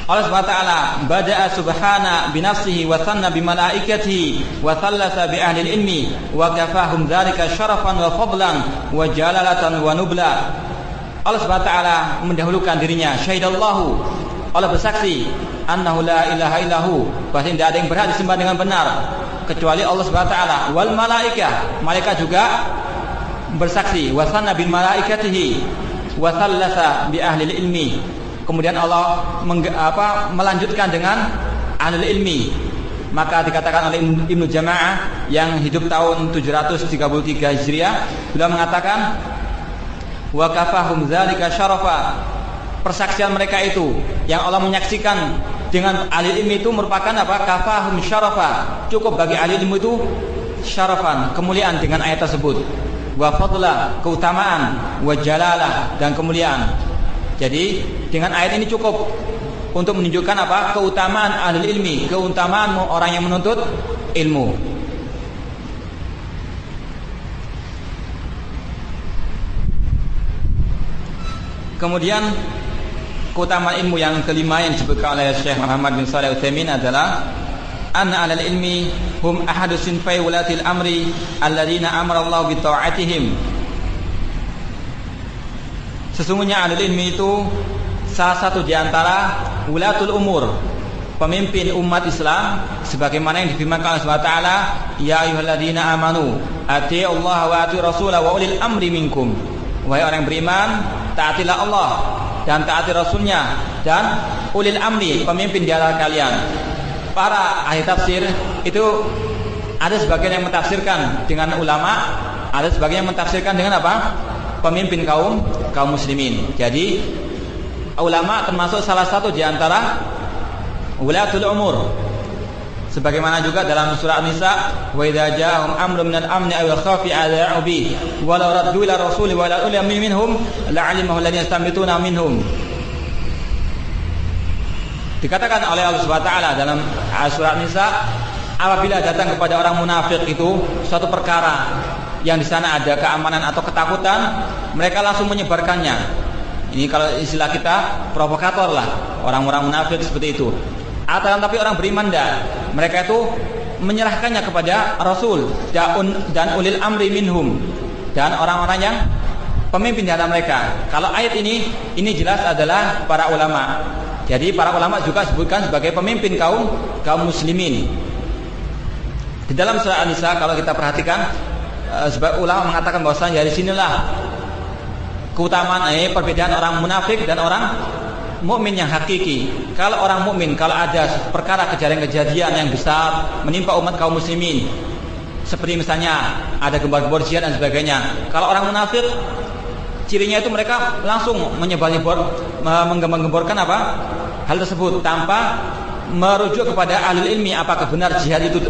Allah Subhanahu wa taala bada'a subhana bi nafsihi wa thanna bi malaikatihi wa thallasa bi ahli ilmi wa kafahum dzalika syarafan wa fadlan wa jalalatan wa nubla. Allah Subhanahu wa taala mendahulukan dirinya, syahidallahu, Allah bersaksi, annahu la ilaha illahu, bahwa tidak ada yang berhak disembah dengan benar kecuali Allah Subhanahu wa taala, wal malaikah, malaikat juga bersaksi, wa thanna bil malaikatihi wa thallasa bi ahli ilmi. Kemudian Allah melanjutkan dengan ahli ilmi. Maka dikatakan oleh Ibnu Jama'ah yang hidup tahun 733 Hijriah, beliau mengatakan, wa kafahum dzalika syarafa. Persaksian mereka itu yang Allah menyaksikan dengan ahli ilmi itu merupakan kafahum syarafa. Cukup bagi ahli ilmu itu syarafan, kemuliaan dengan ayat tersebut. Wa fadla, keutamaan, wa jalalah, dan kemuliaan. Jadi dengan ayat ini cukup untuk menunjukkan keutamaan ahli ilmi, keutamaan orang yang menuntut ilmu. Kemudian keutamaan ilmu yang kelima yang disebutkan oleh Syekh Muhammad bin Shalih Al-Utsaimin adalah anna 'alal ilmi hum ahadu sinfai wulatil amri alladziina amara Allah bi ta'atihim. Sesungguhnya ahli ilmi itu salah satu di antara wulatul umur, pemimpin umat Islam, sebagaimana yang difirmankan oleh Subhanahu wa taala, ya ayyuhalladzina amanu atiiullaha wa atiiur rasulah wa ulil amri minkum. Wahai orang yang beriman, taatilah Allah dan taati Rasulnya dan ulil amri, pemimpin di antara kalian. Para ahli tafsir itu ada sebagian yang mentafsirkan dengan ulama, ada sebagian yang mentafsirkan dengan pemimpin kaum muslimin. Jadi ulama termasuk salah satu di antara wulatul umur. Sebagaimana juga dalam surah An-Nisa, wa idza ja'ahum amrun minal amni aw al-khawfi adza'u bi wa law raddu ila rasuli wa la ulil amri minhum la'alimahu alladhina yastambituna minhum. Dikatakan oleh Allah Subhanahu wa taala dalam surah An-Nisa, apabila datang kepada orang munafik itu suatu perkara yang di sana ada keamanan atau ketakutan, mereka langsung menyebarkannya. Ini kalau istilah kita provokator lah, orang-orang munafik seperti itu. Tapi orang beriman tidak, mereka itu menyerahkannya kepada Rasul dan ulil amri minhum, dan orang-orang yang pemimpin di antara mereka. Kalau ayat ini jelas adalah para ulama. Jadi para ulama juga disebutkan sebagai pemimpin kaum muslimin. Di dalam surah An-Nisa kalau kita perhatikan, sebab ulama mengatakan bahwasanya dari sinilah keutamaan perbedaan orang munafik dan orang mukmin yang hakiki. Kalau orang mukmin, kalau ada perkara kejadian yang besar menimpa umat kaum muslimin, seperti misalnya ada gembar-gembor jihad dan sebagainya. Kalau orang munafik, cirinya itu mereka langsung menggembar-gemborkan apa? Hal tersebut tanpa merujuk kepada ahli ilmi, apakah benar jihad itu,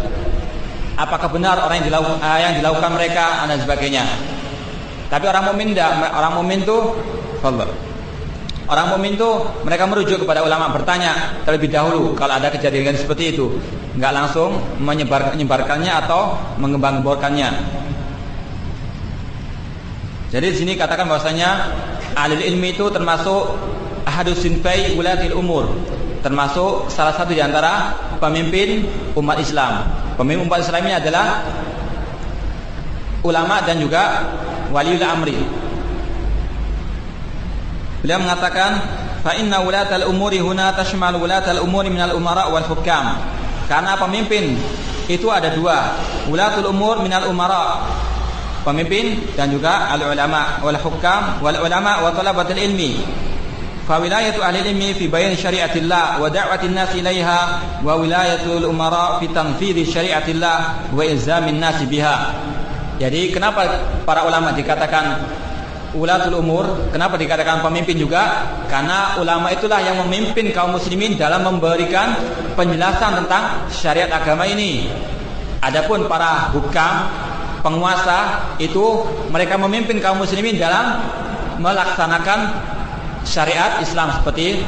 apakah benar orang yang dilakukan mereka dan sebagainya. Tapi orang mukmin tidak. Orang mukmin itu mereka merujuk kepada ulama, bertanya terlebih dahulu kalau ada kejadian seperti itu, enggak langsung menyebarkannya atau mengembang-gemborkannya. Jadi di sini katakan bahwasanya ahli ilmi itu termasuk ahadus sinfai ulatil umur, termasuk salah satu di antara pemimpin umat Islam. Pemimpin umat Islam ini adalah ulama dan juga waliul amri. Beliau mengatakan, fa inna wulatal umuri huna tashmal wulatal umuri minal umara wal hukam. Karena pemimpin itu ada dua, wulatul umur minal umara, pemimpin, dan juga al ulama wal hukam, wal ulama wa talabatul ilmi. Fa wilayatu ahli ilmi fi bayan syariatillah wa da'watin nas ilaiha, wa wilayatul umara fi tanfidhi syariatillah wa ilzamin nas biha. Jadi kenapa para ulama dikatakan ulatul umur, kenapa dikatakan pemimpin juga? Karena ulama itulah yang memimpin kaum muslimin dalam memberikan penjelasan tentang syariat agama ini. Adapun para hukam, penguasa, itu mereka memimpin kaum muslimin dalam melaksanakan syariat Islam seperti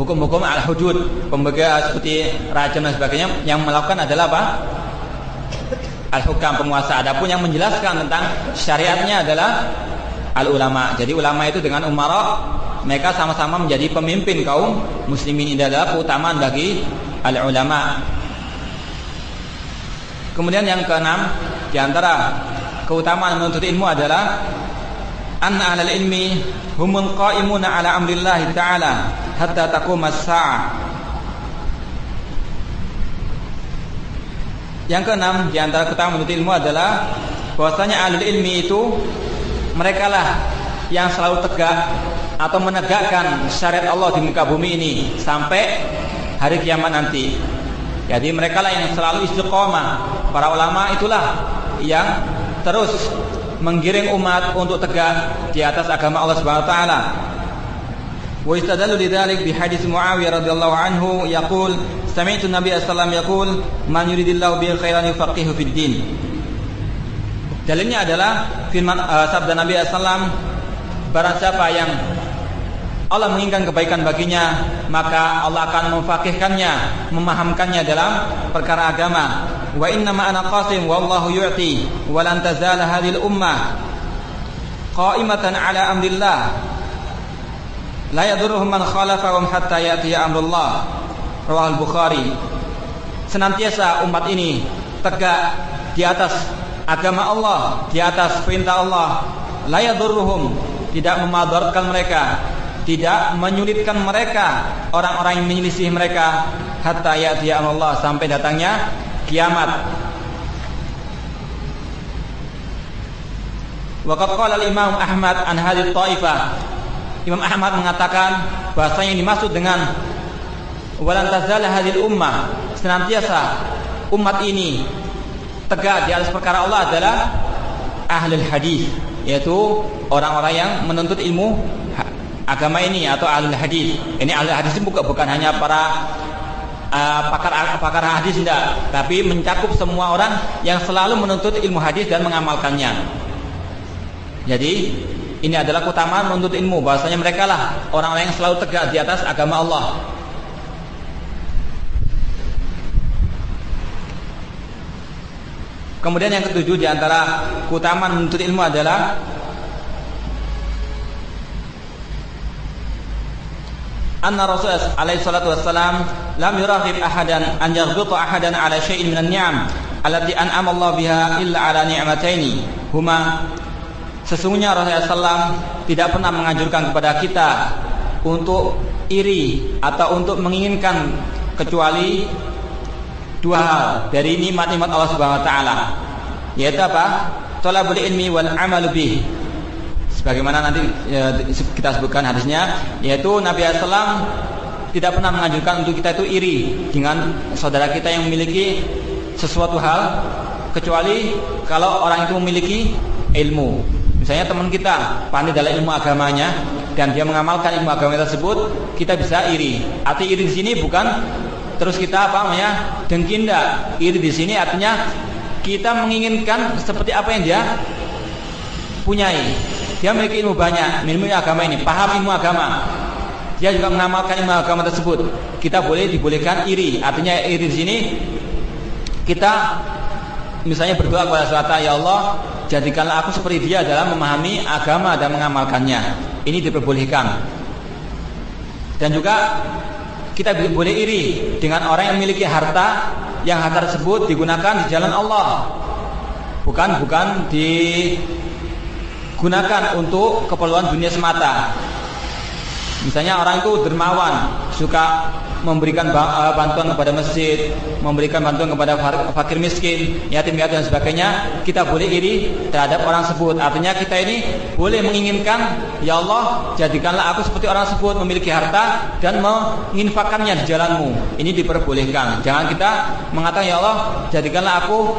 hukum-hukum al-hudud, pembegal seperti rajam dan sebagainya. Yang melakukan adalah apa? Al-hukam, penguasa. Adapun yang menjelaskan tentang syariatnya adalah al-ulama. Jadi ulama itu dengan umara, mereka sama-sama menjadi pemimpin kaum muslimin. Ini adalah keutamaan bagi al-ulama. Kemudian yang keenam, di antara keutamaan menuntut ilmu adalah anna ahlal ilmi humul qa'imuna ala amrillah ta'ala hatta taqumas sa'ah. Yang keenam di antara keutamaan menuntut ilmu adalah bahwasanya ahli ilmi itu mereka lah yang selalu tegak atau menegakkan syariat Allah di muka bumi ini sampai hari kiamat nanti. Jadi mereka lah yang selalu istiqomah. Para ulama itulah yang terus menggiring umat untuk tegak di atas agama Allah Subhanahu wa taala. Wa istadallu lidzalik bi hadis Muawiyah radhiyallahu anhu yaqul sami'tu Nabi sallallahu alaihi wasallam yaqul man yuridillahu bihi khairan yufaqihu fid din. Dalilnya adalah firman sabda Nabi sallallahu alaihi wasallam, barang siapa yang Allah menginginkan kebaikan baginya, maka Allah akan memfaqihkannya, memahamkannya dalam perkara agama. Wa inna ma ana qasim wallahu yu'ti wa lan tazala hadhil ummah qa'imatan ala amrillah la yadurruhum man khalafahum hatta ya'tiya amrullah. Rawahul Bukhari. Senantiasa umat ini tegak di atas agama Allah, di atas perintah Allah. La yadurruhum, tidak memadaratkan mereka, tidak menyulitkan mereka orang-orang yang menyelisih mereka, hatta ya'tiya amrullah, sampai datangnya kiamat. Wa qad qala al-Imam Ahmad an hadhihi taifah. Imam Ahmad mengatakan bahasa yang dimaksud dengan walan tazala hadhil ummah, senantiasa umat ini tegak di atas perkara Allah, adalah ahlul hadis, yaitu orang-orang yang menuntut ilmu agama ini atau ahlul hadis. Ini ahlul hadis itu bukan hanya para pakar hadis, tidak, tapi mencakup semua orang yang selalu menuntut ilmu hadis dan mengamalkannya. Jadi ini adalah keutamaan menuntut ilmu, bahwasanya mereka lah orang-orang yang selalu tegak di atas agama Allah. Kemudian yang ketujuh di antara keutamaan menuntut ilmu adalah anna Rasulullah alaihi salatu wassalam lam yuraghib ahadan an yaghbita ahadan ala syai'in minan ni'am allati an'ama Allah biha illa ala ni'mataini huma. Sesungguhnya Rasulullah SAW tidak pernah menganjurkan kepada kita untuk iri atau untuk menginginkan kecuali dua hal dari nikmat-nikmat Allah Subhanahu wa taala, yaitu apa? Thalabul ilmi wal amalu bih. Sebagaimana nanti kita sebutkan hadisnya, yaitu Nabi SAW tidak pernah menganjurkan untuk kita itu iri dengan saudara kita yang memiliki sesuatu hal kecuali kalau orang itu memiliki ilmu. Misalnya teman kita pandai dalam ilmu agamanya dan dia mengamalkan ilmu agama tersebut, kita bisa iri. Arti iri di sini bukan terus kita dengki, enggak. Iri di sini artinya kita menginginkan seperti apa yang dia punyai. Dia memiliki ilmu banyak, ilmu agama ini, paham ilmu agama. Dia juga mengamalkan ilmu agama tersebut. Kita dibolehkan iri. Artinya iri di sini kita misalnya berdoa kepada Allah, ya Allah, jadikanlah aku seperti dia dalam memahami agama dan mengamalkannya. Ini diperbolehkan. Dan juga kita boleh iri dengan orang yang memiliki harta, yang harta tersebut digunakan di jalan Allah. Bukan digunakan untuk keperluan dunia semata. Misalnya orang itu dermawan, suka memberikan bantuan kepada masjid, memberikan bantuan kepada fakir miskin, yatim piatu dan sebagainya, kita boleh iri terhadap orang tersebut. Artinya kita ini boleh menginginkan, ya Allah, jadikanlah aku seperti orang tersebut, memiliki harta dan menginfakkannya di jalanmu. Ini diperbolehkan. Jangan kita mengatakan, ya Allah, jadikanlah aku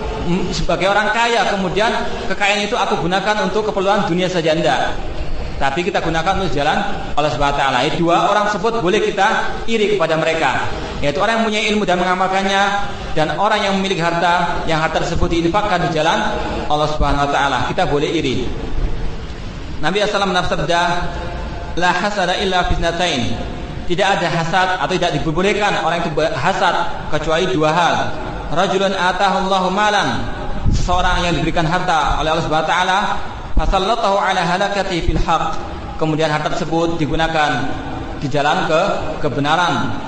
sebagai orang kaya, kemudian kekayaan itu aku gunakan untuk keperluan dunia saja. Enggak. Tapi kita gunakan untuk jalan Allah Subhanahu wa taala. Dua orang tersebut boleh kita iri kepada mereka, yaitu orang yang punya ilmu dan mengamalkannya, dan orang yang memiliki harta, yang harta tersebut diinfakkan di jalan Allah Subhanahu wa taala. Kita boleh iri. Nabi sallallahu alaihi wasallam bersabda, la hasada illa fitnatain. Tidak ada hasad atau tidak diperbolehkan orang itu hasad kecuali dua hal. Rajulun atahu Allahu malan, seseorang yang diberikan harta oleh Allah Subhanahu wa taala, fasallatahu ala halakati fil haq, kemudian harta tersebut digunakan di jalan kebenaran.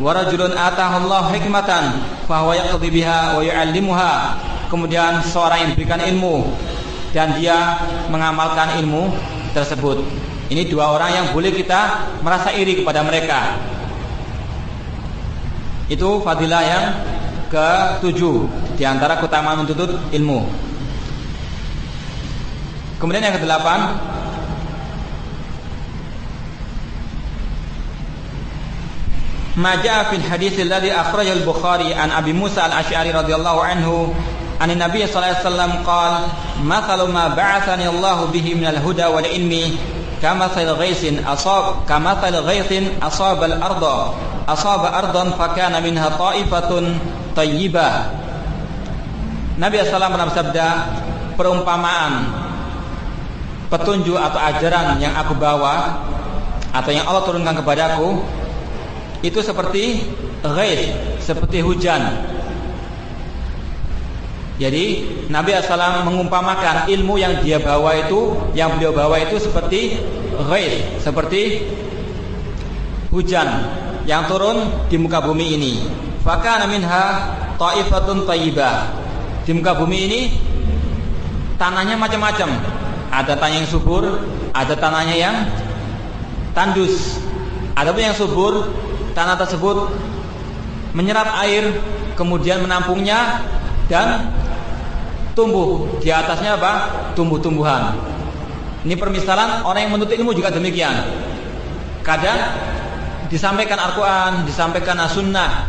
Wa rajulun atahu Allah hikmatan fa huwa yaqdi biha wa yu'allimuha, kemudian seorang yang diberikan ilmu dan dia mengamalkan ilmu tersebut. Ini dua orang yang boleh kita merasa iri kepada mereka. Itu fadilah yang ke-7 di antara keutamaan menuntut ilmu. Kemudian yang ke-8, ma jaa fil hadits alladhi akhrajahu al-Bukhari an Abi Musa al-Asy'ari radhiyallahu anhu an Nabi sallallahu alaihi wasallam qala mathalu ma ba'athani Allah bihi min al-huda wal ilmi kamathal ghaisin asaba ardan fakana minha ta'ifatun tayyibah. Nabi sallallahu alaihi wasallam pernah bersabda, perumpamaan petunjuk atau ajaran yang aku bawa atau yang Allah turunkan kepadaku itu seperti ghais, seperti hujan. Jadi Nabi SAW mengumpamakan ilmu yang dia bawa itu, yang beliau bawa itu seperti ghais, seperti hujan yang turun di muka bumi ini. Fakana minha ta'ifatun tayyibah. Di muka bumi ini tanahnya macam-macam. Ada tanah yang subur, ada tanahnya yang tandus. Adapun yang subur, tanah tersebut menyerap air, kemudian menampungnya dan tumbuh di atasnya tumbuh-tumbuhan. Ini permisalan orang yang menuntut ilmu juga demikian. Kadang disampaikan Al-Quran, disampaikan As-Sunnah,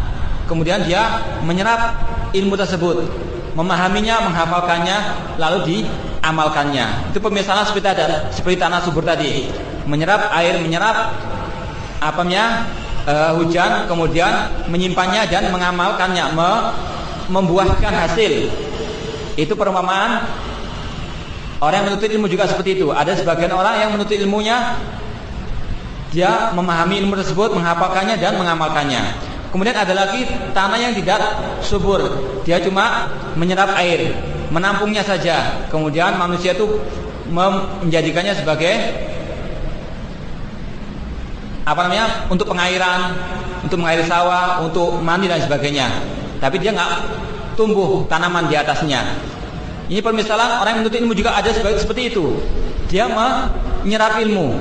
kemudian dia menyerap ilmu tersebut, memahaminya, menghafalkannya, lalu diamalkannya. Itu pemisalan seperti tanah subur tadi, menyerap air, menyerap hujan, kemudian menyimpannya dan mengamalkannya, membuahkan hasil. Itu perumpamaan orang yang menuntut ilmu juga seperti itu. Ada sebagian orang yang menuntut ilmunya, dia memahami ilmu tersebut, menghafalkannya dan mengamalkannya. Kemudian ada lagi tanah yang tidak subur, dia cuma menyerap air, menampungnya saja. Kemudian manusia itu menjadikannya sebagai untuk pengairan, untuk mengairi sawah, untuk mandi dan sebagainya. Tapi dia nggak tumbuh tanaman di atasnya. Ini permisalan orang yang menuntut ilmu juga ada seperti itu. Dia menyerap ilmu,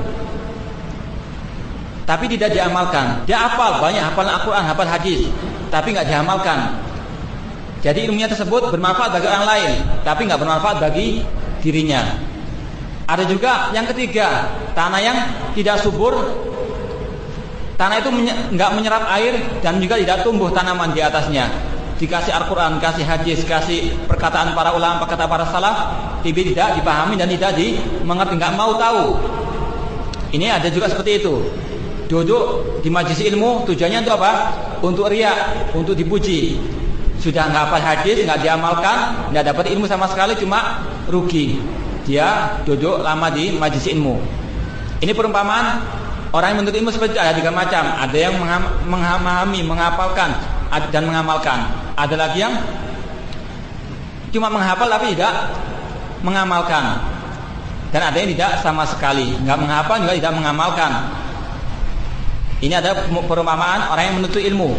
tapi tidak diamalkan. Dia hafal banyak, hafal Al-Quran, hafal hadis, tapi nggak diamalkan. Jadi ilmunya tersebut bermanfaat bagi orang lain, tapi nggak bermanfaat bagi dirinya. Ada juga yang ketiga, tanah yang tidak subur. Tanah itu nggak menyerap air dan juga tidak tumbuh tanaman di atasnya. dikasih Al-Quran, kasih hadis, kasih perkataan para ulama, perkataan para salaf, tapi tidak dipahami dan tidak dimengerti, nggak mau tahu. Ini ada juga seperti itu. Duduk di majelis ilmu tujuannya untuk apa? Untuk riya, untuk dipuji. Sudah nggak hafal hadis, nggak diamalkan, nggak dapat ilmu sama sekali, cuma rugi. Dia duduk lama di majelis ilmu. Ini perumpamaan orang yang menuntut ilmu seperti itu ada 3 macam. Ada yang memahami, menghafalkan dan mengamalkan. Ada lagi yang cuma menghafal tapi tidak mengamalkan. Dan ada yang tidak sama sekali, nggak menghafal juga tidak mengamalkan. Ini ada perumpamaan orang yang menuntut ilmu.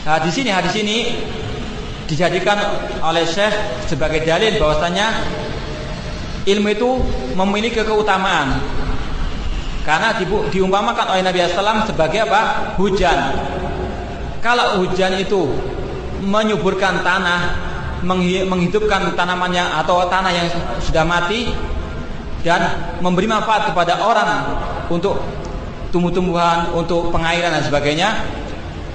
Hadis ini dijadikan oleh Syekh sebagai dalil bahwasanya ilmu itu memiliki keutamaan. Karena diumpamakan oleh Nabi SAW sebagai apa? Hujan. Kalau hujan itu menyuburkan tanah, menghidupkan tanamannya atau tanah yang sudah mati, dan memberi manfaat kepada orang untuk tumbuh-tumbuhan, untuk pengairan dan sebagainya.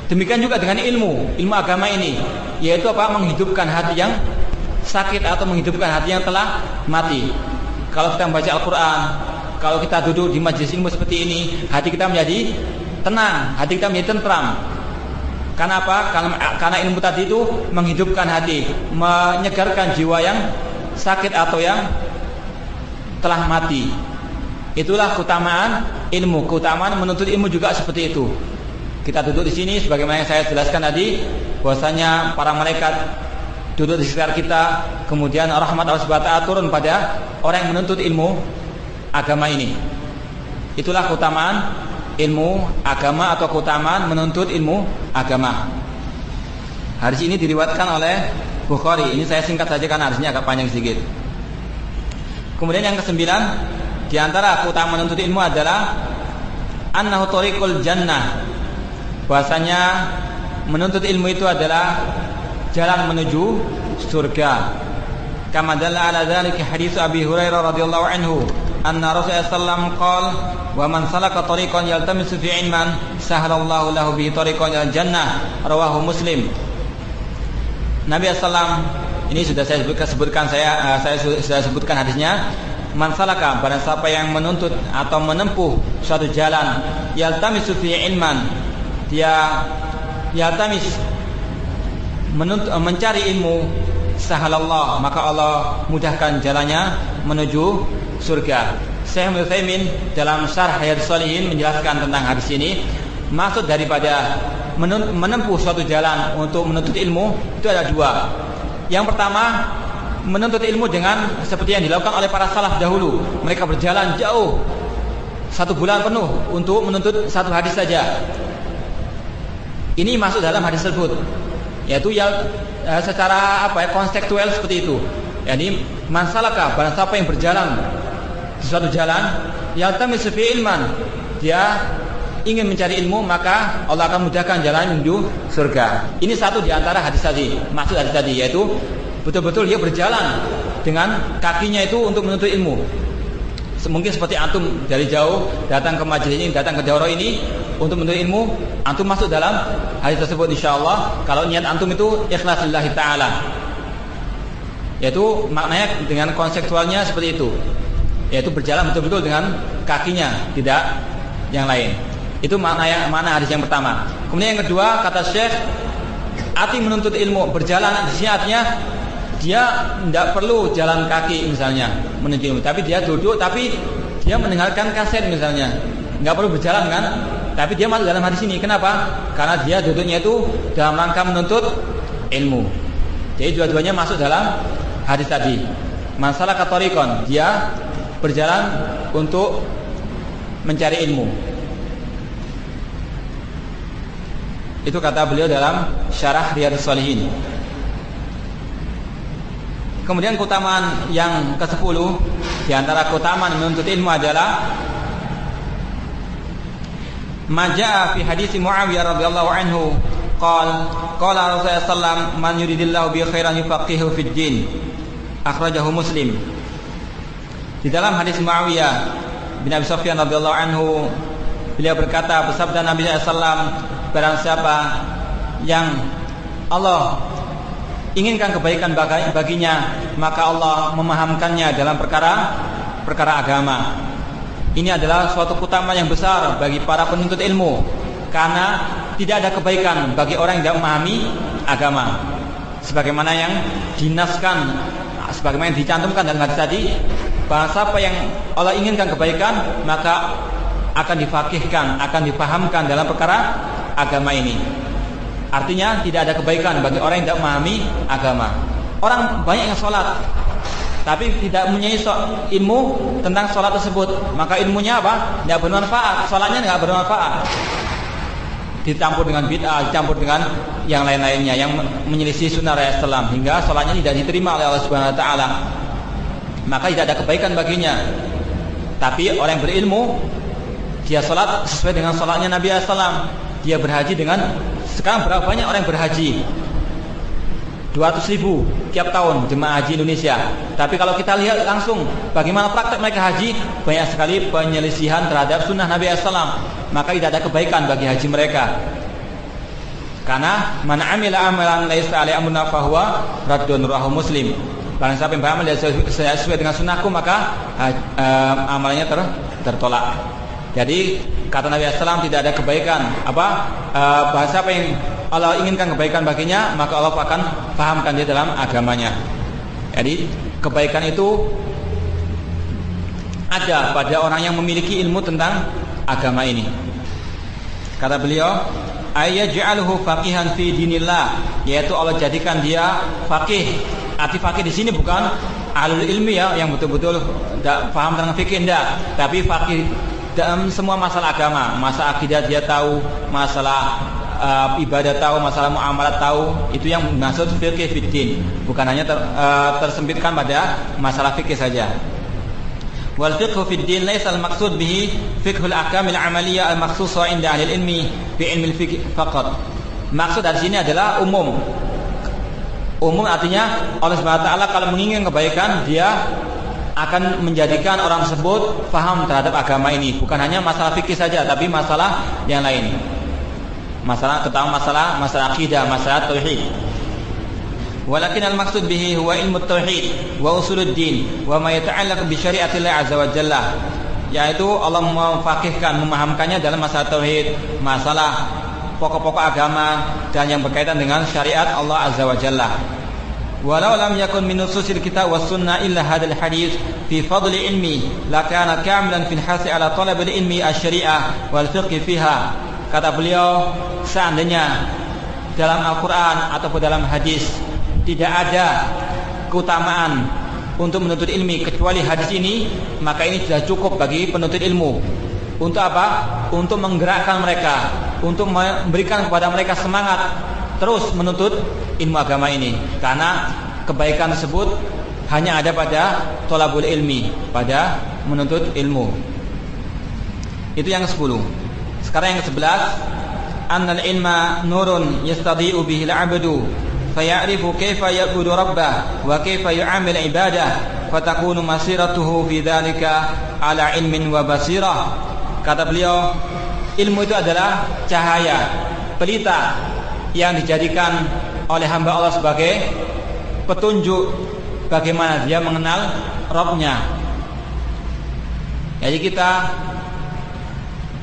Demikian juga dengan ilmu agama ini, yaitu apa? Menghidupkan hati yang sakit atau menghidupkan hati yang telah mati. Kalau kita membaca Al-Quran, kalau kita duduk di majelis ilmu seperti ini, hati kita menjadi tenang, hati kita menjadi tentram. Karena apa? Karena ilmu tadi itu menghidupkan hati, menyegarkan jiwa yang sakit atau yang telah mati. Itulah keutamaan ilmu. Keutamaan menuntut ilmu juga seperti itu. Kita duduk di sini sebagaimana yang saya jelaskan tadi, bahwasanya para malaikat duduk di sekitar kita, kemudian rahmat Allah Subhanahu wa ta'ala turun pada orang yang menuntut ilmu agama ini. Itulah keutamaan ilmu agama atau keutamaan menuntut ilmu agama. Hadis ini diriwayatkan oleh Bukhari. Ini saya singkat saja karena hadisnya agak panjang sedikit. Kemudian yang ke-9, di antara keutamaan menuntut ilmu adalah annahu thariqul jannah. Bahasanya menuntut ilmu itu adalah jalan menuju surga. Kama dalla ala dzalika hadis Abi Hurairah radhiyallahu anhu anna Rasulullah sallallahu alaihi wasallam qala wa man salaka tariqan yaltamisu fi ilman sahalallahu lahu bihi tariqan ilal jannah, rawahu Muslim. Nabi sallallahu ini sudah saya sebutkan saya sudah sebutkan hadisnya. Man salaka, barang siapa yang menuntut atau menempuh suatu jalan, yaltamisu fi ilman, dia yaltamis mencari ilmu, sahalallah, maka Allah mudahkan jalannya menuju surga. Syekh Ibnu Utsaimin dalam Syarh Riyadhus Shalihin menjelaskan tentang hadis ini. Maksud daripada menempuh suatu jalan untuk menuntut ilmu itu ada 2. Yang pertama, menuntut ilmu dengan seperti yang dilakukan oleh para salaf dahulu. Mereka berjalan jauh 1 bulan penuh untuk menuntut satu hadis saja. Ini masuk dalam hadis tersebut, yaitu yang secara konseptual seperti itu. Yani man salaka, barang siapa yang berjalan di suatu jalan, yaltamisu fi ilman, dia ingin mencari ilmu, maka Allah akan mudahkan jalan menuju surga. Ini satu di antara hadis tadi, maksud hadis tadi, yaitu betul-betul dia berjalan dengan kakinya itu untuk menuntut ilmu. Mungkin seperti antum dari jauh datang ke majelis ini, datang ke daurah ini untuk menuntut ilmu, antum masuk dalam hadis tersebut insyaallah kalau niat antum itu ikhlas lillahi ta'ala. Yaitu maknanya dengan konseptualnya seperti itu, yaitu berjalan betul-betul dengan kakinya, tidak yang lain. Itu mana hadis yang pertama. Kemudian yang kedua, kata Syekh, arti menuntut ilmu berjalan di sini artinya dia tidak perlu jalan kaki misalnya menuntut ilmu, tapi dia duduk, tapi dia mendengarkan kaset misalnya, nggak perlu berjalan kan, tapi dia masuk dalam hadis ini. Kenapa? Karena dia duduknya itu dalam rangka menuntut ilmu. Jadi dua-duanya masuk dalam hadis tadi. Masalah katorikon, dia berjalan untuk mencari ilmu. Itu kata beliau dalam Syarah Riyadhus Shalihin. Kemudian keutamaan yang ke-10 di antara keutamaan menuntut ilmu adalah majaa fi hadis Muawiyah radhiyallahu anhu qala Rasulullah sallallahu man yuridillahu bi khairan yufaqihu fid din, akhrajahu Muslim. Di dalam hadis Muawiyah bin Abi Sufyan radhiyallahu anhu, beliau berkata, bersabda Nabi sallallahu alaihi wasallam, barang siapa yang Allah inginkan kebaikan baginya, maka Allah memahamkannya dalam perkara agama. Ini adalah suatu keutamaan yang besar bagi para penuntut ilmu, karena tidak ada kebaikan bagi orang yang tidak memahami agama. Sebagaimana yang dinaskan, sebagaimana yang dicantumkan dalam hadis tadi, bahwa siapa yang Allah inginkan kebaikan, maka akan difaqihkan, akan dipahamkan dalam perkara agama ini. Artinya tidak ada kebaikan bagi orang yang tidak memahami agama. Orang banyak yang sholat, tapi tidak mempunyai ilmu tentang sholat tersebut, maka ilmunya apa? Tidak bermanfaat, sholatnya tidak bermanfaat. Dicampur dengan bid'ah, dicampur dengan yang lain-lainnya yang menyelisih sunnah Rasulullah, hingga sholatnya tidak diterima oleh Allah Subhanahu Wa Taala. Maka tidak ada kebaikan baginya. Tapi orang yang berilmu, dia sholat sesuai dengan sholatnya Nabi SAW. Dia berhaji dengan, sekarang berapa banyak orang yang berhaji? 200.000 tiap tahun jemaah haji Indonesia. Tapi kalau kita lihat langsung bagaimana praktek mereka haji, banyak sekali penyelisihan terhadap sunnah Nabi SAW. Maka tidak ada kebaikan bagi haji mereka. Karena man amila amalan laisa alaihi amruna fahuwa raddun, rawahu Muslim. Barang siapa yang beramal sesuai dengan sunnahku, maka amalnya tertolak. Jadi kata Nabi SAW, tidak ada kebaikan. Bahasa apa yang Allah inginkan kebaikan baginya, maka Allah akan fahamkan dia dalam agamanya. Jadi kebaikan itu ada pada orang yang memiliki ilmu tentang agama ini. Kata beliau, ayyaj'aluhu faqihan fi dinillah, yaitu Allah jadikan dia faqih. Arti faqih di sini bukan alul ilmi ya, yang betul-betul tidak paham tentang fikih, enggak, tapi faqih dalam semua masalah agama. Masalah akidah dia tahu, masalah ibadah tahu, masalah muamalat tahu. Itu yang maksud fikih fiddin, bukan hanya tersempitkan pada masalah fikih saja. Wal fiqhu fid din laisa al maqsud bihi fiqhul ahkam al amaliyah al makhsusah inda ahli ilmi fi ilmi al fiqh faqat. Maksud dari sini adalah umum. Umum artinya Allah Subhanahu wa taala kalau menginginkan kebaikan, dia akan menjadikan orang tersebut faham terhadap agama ini, bukan hanya masalah fikih saja, tapi masalah yang lain. Masalah akidah, masalah tauhid. Walakin al-maqsud bihi huwa ilmu tauhid wa usuluddin wa ma yata'allaq bi syari'atillah azza wa jalla, yaitu Allah memfaqihkan, memahamkannya dalam masalah tauhid, masalah pokok-pokok agama dan yang berkaitan dengan syariat Allah azza wa jalla. Walau lam yakun min nususil kitab was sunnah illa hadzal hadits fi fadli ilmi lakana kamilan fil hasi ala talab ilmi asy-syari'ah wal fiqh fiha. Kata beliau, seandainya dalam Al-Qur'an ataupun dalam hadis tidak ada keutamaan untuk menuntut ilmi kecuali hadis ini, maka ini sudah cukup bagi penuntut ilmu. Untuk apa? Untuk menggerakkan mereka, untuk memberikan kepada mereka semangat terus menuntut ilmu agama ini. Karena kebaikan tersebut hanya ada pada thalabul ilmi, pada menuntut ilmu. Itu yang ke-10. Sekarang yang ke-11, annal ilma nurun yastadi'u bihi al-'abdu faya'rifu kaifa ya'budu rabbah wa kaifa yu'amil ibadah fatakunu masiratuhu fi dzalika ala ilmin wa basirah. Kata beliau, ilmu itu adalah cahaya, pelita yang dijadikan oleh hamba Allah sebagai petunjuk bagaimana dia mengenal Rabb-nya. Jadi kita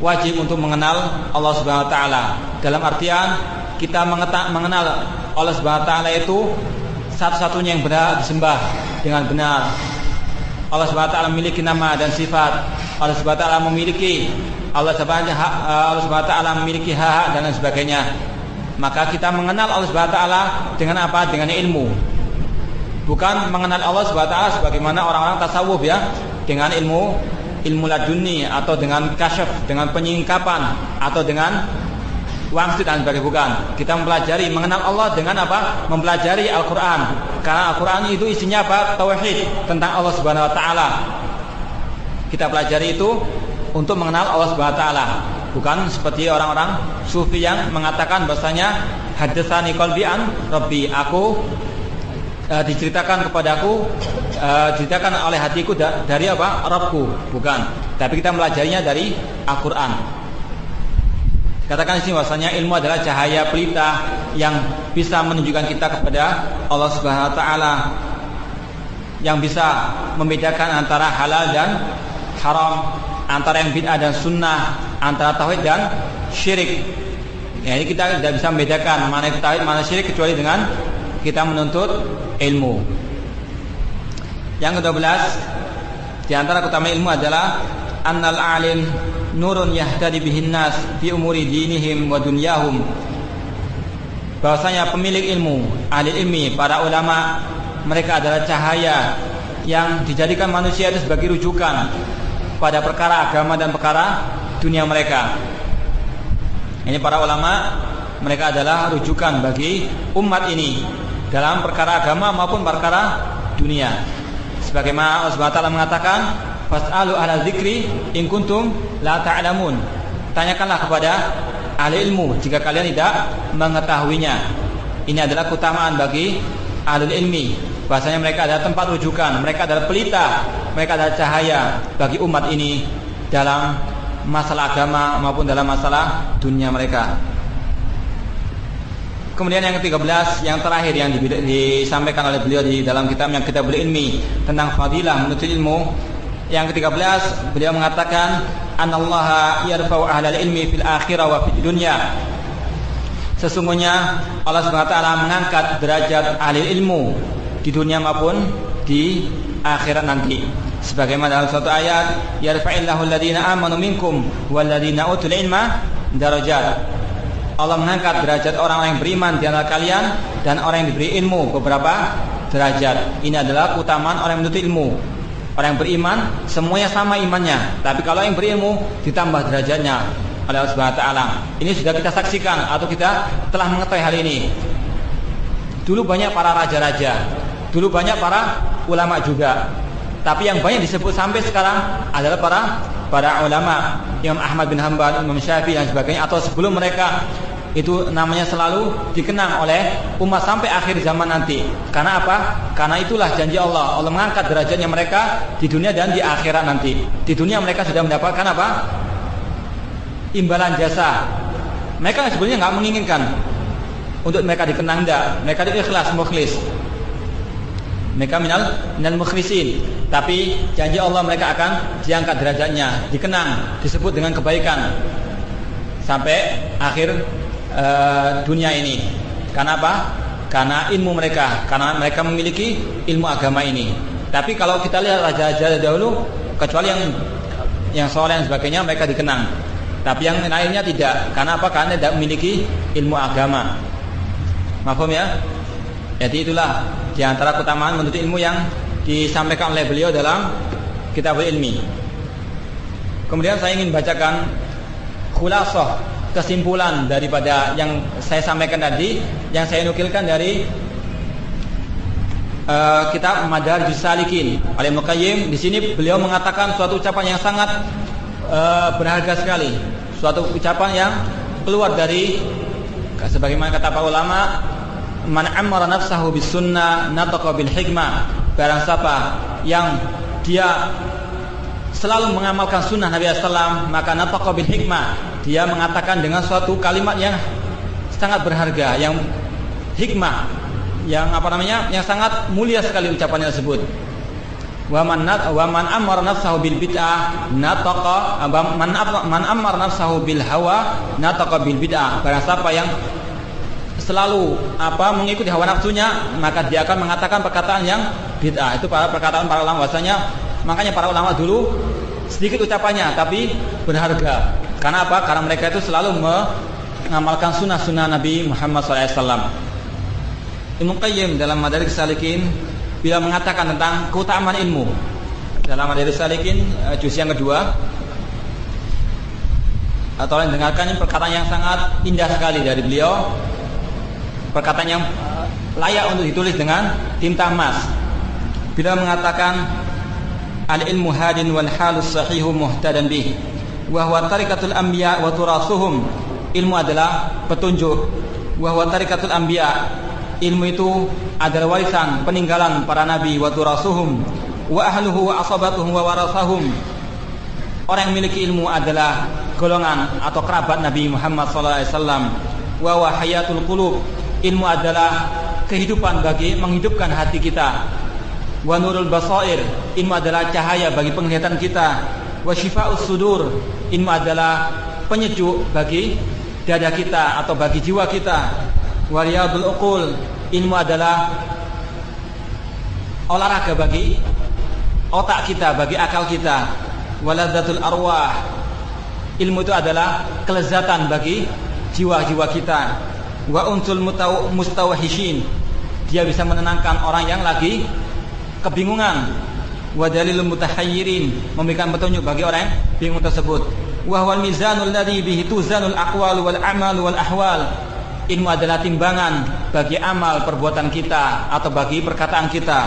wajib untuk mengenal Allah Subhanahu wa taala. Dalam artian kita mengenal Allah Subhanahu wa taala itu satu-satunya yang benar disembah dengan benar. Allah Subhanahu wa taala memiliki nama dan sifat. Allah Subhanahu wa taala memiliki Allah Subhanahu wa taala memiliki hak dan lain sebagainya. Maka kita mengenal Allah Subhanahu wa taala dengan apa? Dengan ilmu. Bukan mengenal Allah Subhanahu wa taala sebagaimana orang-orang tasawuf ya, dengan ilmu laduni atau dengan kasyaf, dengan penyingkapan atau dengan wangsit dan sebagainya. Bukan. Kita mempelajari mengenal Allah dengan apa? Mempelajari Al-Qur'an. Karena Al-Qur'an itu isinya apa? Tauhid tentang Allah Subhanahu wa taala. Kita pelajari itu untuk mengenal Allah Subhanahu wa taala. Bukan seperti orang-orang sufi yang mengatakan bahasanya hadatsani qalbi an rabbi, aku diceritakan kepadaku, diceritakan oleh hatiku dari apa? Rabbku. Bukan. Tapi kita melajarinya dari Al-Qur'an. Katakan di sini bahwasanya ilmu adalah cahaya pelita yang bisa menunjukkan kita kepada Allah Subhanahu wa taala, yang bisa membedakan antara halal dan haram, antara yang bid'ah dan sunnah, antara tauhid dan syirik. Ya, ini kita tidak bisa membedakan mana tauhid mana syirik kecuali dengan kita menuntut ilmu. Yang ke-12 di antara keutamaan ilmu adalah annal alim nurun yahtadi bihin nas fi umuri dinihim wa dunyahum. Bahwasanya pemilik ilmu, ahli ilmi, para ulama, mereka adalah cahaya yang dijadikan manusia itu sebagai rujukan pada perkara agama dan perkara dunia mereka. Ini para ulama, mereka adalah rujukan bagi umat ini dalam perkara agama maupun perkara dunia. Sebagaimana Allah Subhanahu wa taala mengatakan, "Fas'alu ahla dzikri in kuntum la ta'lamun." Tanyakanlah kepada ahli ilmu jika kalian tidak mengetahuinya. Ini adalah keutamaan bagi ahli ilmi. Bahasanya mereka adalah tempat rujukan, mereka adalah pelita, mereka adalah cahaya bagi umat ini dalam masalah agama maupun dalam masalah dunia mereka. Kemudian yang ke-13, yang terakhir yang disampaikan oleh beliau di dalam kitab yang Kitabul Ilmi tentang fadilah menuntut ilmu. Yang ke-13, beliau mengatakan anallaha yarfa'u ahlal ilmi fil akhirah wa fid dunya. Sesungguhnya Allah Subhanahu wa taala mengangkat derajat ahli ilmu di dunia maupun di akhirat nanti. Sebagaimana dalam suatu ayat, yarfa'illahu alladhina amanu minkum walladhina utul ilma darajat. Allah mengangkat derajat orang-orang yang beriman di antara kalian dan orang yang diberi ilmu beberapa derajat. Ini adalah keutamaan orang yang menuntut ilmu. Orang yang beriman semuanya sama imannya, tapi kalau yang berilmu ditambah derajatnya oleh Allah Subhanahu wa taala. Ini sudah kita saksikan atau kita telah mengetahui hal ini. Dulu banyak para raja-raja, dulu banyak para ulama juga. Tapi yang banyak disebut sampai sekarang adalah para ulama, Imam Ahmad bin Hanbal, Imam Syafi'i dan sebagainya, atau sebelum mereka. Itu namanya selalu dikenang oleh umat sampai akhir zaman nanti. Karena apa? Karena itulah janji Allah. Allah mengangkat derajatnya mereka di dunia dan di akhirat nanti. Di dunia mereka sudah mendapatkan apa? Imbalan jasa. Mereka sebenarnya nggak menginginkan untuk mereka dikenang, enggak. Mereka ikhlas, mukhlis. Mereka minal mukhlisin. Tapi janji Allah mereka akan diangkat derajatnya, dikenang, disebut dengan kebaikan sampai akhir dunia ini. Karena apa? Karena ilmu mereka, karena mereka memiliki ilmu agama ini. Tapi kalau kita lihat raja-raja dahulu, kecuali yang soleh dan sebagainya, mereka dikenang. Tapi yang lainnya tidak. Karena apa? Karena tidak memiliki ilmu agama. Mafhum ya? Jadi itulah di antara keutamaan menuntut ilmu yang disampaikan oleh beliau dalam Kitabul Ilmi. Kemudian saya ingin bacakan khulasah, kesimpulan daripada yang saya sampaikan tadi, yang saya nukilkan dari kitab Madarijus Salikin oleh Ibnu Qayyim. Di sini beliau mengatakan suatu ucapan yang sangat berharga sekali, suatu ucapan yang keluar dari sebagaimana kata para ulama, man amara nafsahu bis sunnah nataqa bil hikmah. Barang siapa yang dia selalu mengamalkan sunnah Nabi SAW, maka nataqa bil hikmah, dia mengatakan dengan suatu kalimat yang sangat berharga, yang hikmah, yang yang sangat mulia sekali ucapannya tersebut. Wa man amara nafsahu bil bid'ah nataqa man amara nafsahu bil hawa nataqa bil bid'ah. Barang siapa yang selalu mengikuti hawa nafsunya, maka dia akan mengatakan perkataan yang bid'ah. Itu perkataan para ulama bahasanya. Makanya para ulama dulu sedikit ucapannya tapi berharga. Karena apa? Karena mereka itu selalu mengamalkan sunnah-sunnah Nabi Muhammad SAW. Ibnu Qayyim dalam Madarijus Salikin bila mengatakan tentang keutamaan ilmu, dalam Madarijus Salikin juz yang kedua, atau dengarkan perkataan yang sangat indah sekali dari beliau, perkataan yang layak untuk ditulis dengan tinta emas. Bila mengatakan al-ilmu hadin wal halus sahihu muhtadan bih wa huwa tariqatul anbiya wa turasuhum. Ilmu adalah petunjuk. Wa huwa tariqatul anbiya, ilmu itu adalah warisan peninggalan para nabi, wa turasuhum wa ahluhu wa asabatuhum wa warasahum. orang yang memiliki ilmu adalah golongan atau kerabat Nabi Muhammad SAW. Wa huwa hayatul qulub, ilmu adalah kehidupan bagi menghidupkan hati kita. Wa nurul basair, ilmu adalah cahaya bagi penglihatan kita. Wa shifaa'us sudur, ilmu adalah penyejuk bagi dada kita atau bagi jiwa kita. Wa riyadul uqul, ilmu adalah olahraga bagi otak kita, bagi akal kita. Waladzatul arwah, ilmu itu adalah kelezatan bagi jiwa-jiwa kita. Wa unsul mustawhishin, dia bisa menenangkan orang yang lagi kebingungan. Wa dalilul mutahayyirin, memberikan petunjuk bagi orang yang bingung tersebut. Wa huwal mizanul ladzi bihi tuzanul aqwal wal a'mal wal ahwal, ilmu adalah timbangan bagi amal perbuatan kita atau bagi perkataan kita.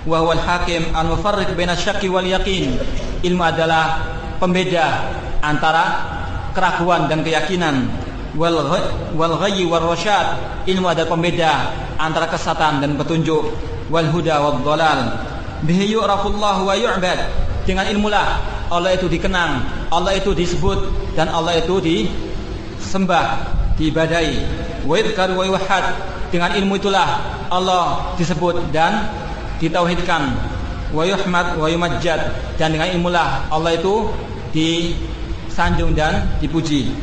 Wa huwal hakim al mufarriq baina syakki wal yaqin, ilmu adalah pembeda antara keraguan dan keyakinan. Wal ghayyi war rasyad, ilmu adalah pembeda antara kesesatan dan petunjuk. Wal huda wad dhalal, bihi yu'rafullahu wa yu'bad, dengan ilmulah Allah itu dikenang, Allah itu disebut, dan Allah itu disembah, diibadahi. Wa yudhkar wa yuwahhad, dengan ilmu itulah Allah disebut dan ditauhidkan. Wa yuhmad wa yumajjad, dan dengan ilmulah Allah itu disanjung dan dipuji.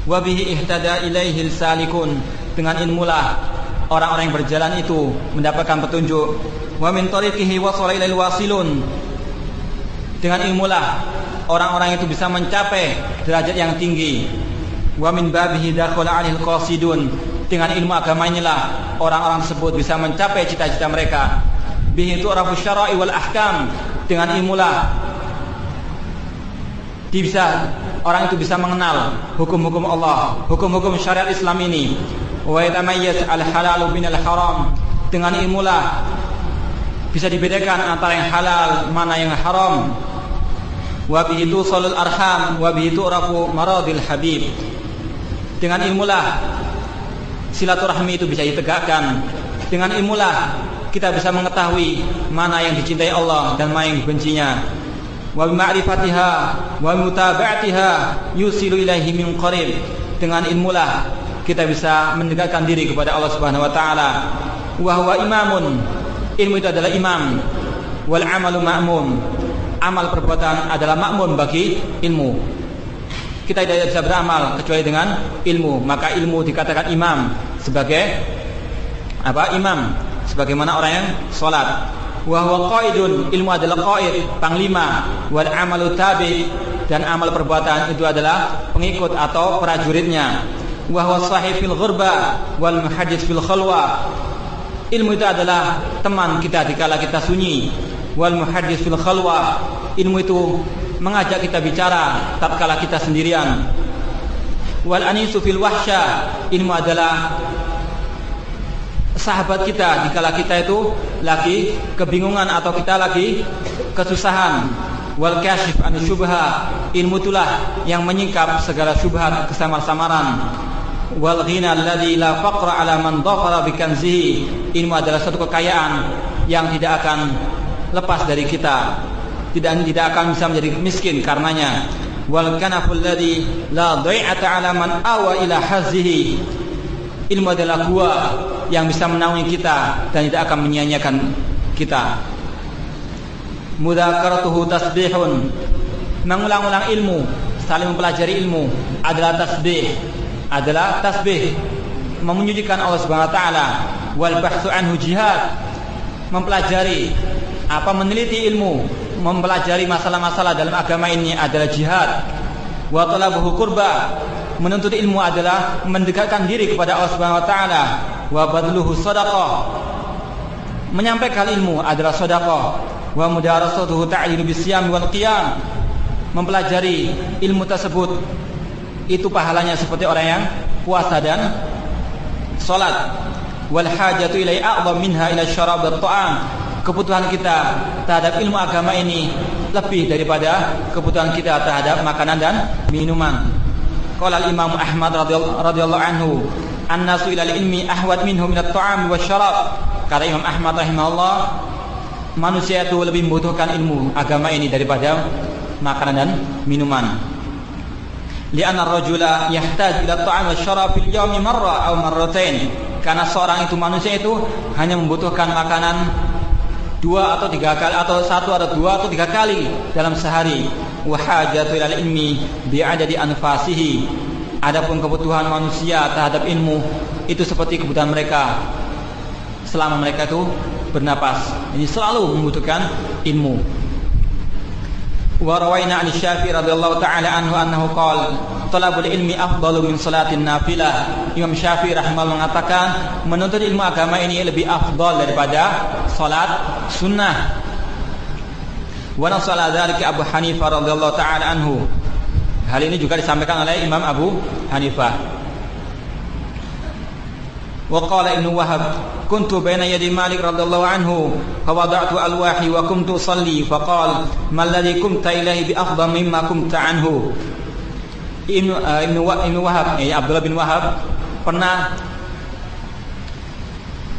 Wa bihi ihtada ilaihil salikun, dengan ilmulah orang-orang yang berjalan itu mendapatkan petunjuk. Wa min tariqihi wasala ilail wasilun, dengan ilmulah orang-orang itu bisa mencapai derajat yang tinggi. Wa min babihi dakhala 'alil qasidun, dengan ilmu agama inilah orang-orang tersebut bisa mencapai cita-cita mereka. Bihi tu'rafu syara'i wal ahkam, dengan ilmulah orang itu bisa mengenal hukum-hukum Allah, hukum-hukum syariat Islam ini. Wa yatamayyaz al-halalu minal haram, dengan ilmulah bisa dibedakan antara yang halal mana yang haram. Wa bihi tusalul arham wa bihi tu'rafu maradil habib, dengan ilmulah silaturahmi itu bisa ditegakkan. Dengan ilmulah kita bisa mengetahui mana yang dicintai Allah dan mana yang dibencinya. Wa bi ma'rifatiha wa mutaba'atiha yusilu ilaihi min qarib, dengan ilmulah kita bisa mendekatkan diri kepada Allah Subhanahu wa taala. Wa huwa imamun, ilmu itu adalah imam. Wal amalu ma'mum, amal perbuatan adalah makmum bagi ilmu. Kita tidak bisa beramal kecuali dengan ilmu, maka ilmu dikatakan imam sebagai apa? Imam, sebagaimana orang yang salat. Wa huwa qaidun, ilmu adalah qaid, panglima. Wal amalu tabi, dan amal perbuatan itu adalah pengikut atau prajuritnya. Wa huwa sahib fil ghurba wal muhaddits fil khalwa, ilmu itu adalah teman kita dikala kita sunyi. Wal muhaddits fil khalwa, ilmu itu mengajak kita bicara tatkala kita sendirian. Wal anisu fil wahsya, ilmu adalah sahabat kita dikala kita itu lagi kebingungan atau kita lagi kesusahan. Wal kasyif an syubha, ilmu itulah yang menyingkap segala syubhat, kesamar-samaran. Wal ghina alladzi la faqra ala man dhafara bi kanzihi, ilmu adalah satu kekayaan yang tidak akan lepas dari kita, tidak akan bisa menjadi miskin karenanya. Wal kanaful ladzi la dhai'ata ala man awa ila hazzihi, ilmu adalah gua yang bisa menaungi kita dan tidak akan menyia-nyiakan kita. Mudzakaratuhu tasbihun, mengulang-ulang ilmu, saling mempelajari ilmu adalah tasbih, memujikan Allah Subhanahu wa taala. Wal bahtsu anhu jihad, mempelajari meneliti ilmu, mempelajari masalah-masalah dalam agama ini adalah jihad. Wa talabuhu qurba, menuntut ilmu adalah mendekatkan diri kepada Allah Subhanahu wa taala. Wa badluhu shadaqah, menyampaikan ilmu adalah sedekah. Wa mudarasatuhu ta'dilu bisyam wal qiyam, mempelajari ilmu tersebut itu pahalanya seperti orang yang puasa dan salat. Wal hajatu ilai a'dham minha ila syarab wat ta'am, kebutuhan kita terhadap ilmu agama ini lebih daripada kebutuhan kita terhadap makanan dan minuman. Qala al-Imam Ahmad radhiyallahu anhu, an-nasu ila al-ilmi ahwat minhu min at-ta'am wasyarab. Kata Imam Ahmad rahimahullah, manusia itu lebih membutuhkan ilmu agama ini daripada makanan dan minuman. Li'anna ar-rajula yahtaju ila at-ta'am wasyarab fil yawmi marra aw marratain. Karena seorang itu manusia itu hanya membutuhkan makanan 2 atau 3 kali, atau 1 atau 2 atau 3 kali dalam sehari. Wa hajatu ila ilmi bi'adadi anfasihi. Adapun kebutuhan manusia terhadap ilmu itu seperti kebutuhan mereka selama mereka itu bernapas. Ini selalu membutuhkan ilmu. Wa rawaina 'an Syafi'i radhiyallahu ta'ala anhu annahu qala talabul ilmi afdalu min salatin nafilah. Imam Syafi'i rahimahullah mengatakan menuntut ilmu agama ini lebih afdal daripada salat sunnah. Wa nasala dzalika Abu Hanifah radhiyallahu ta'ala anhu. Hal ini juga disampaikan oleh Imam Abu Hanifah. Wa qala Ibnu Wahab kuntu baina yadi Malik radhiyallahu anhu fa wada'tu alwahi wa kuntu usalli fa qala mal ladzi kumta ilaihi bi afdal mimma kumta anhu. Ibnu Wahab, Abdullah bin Wahab pernah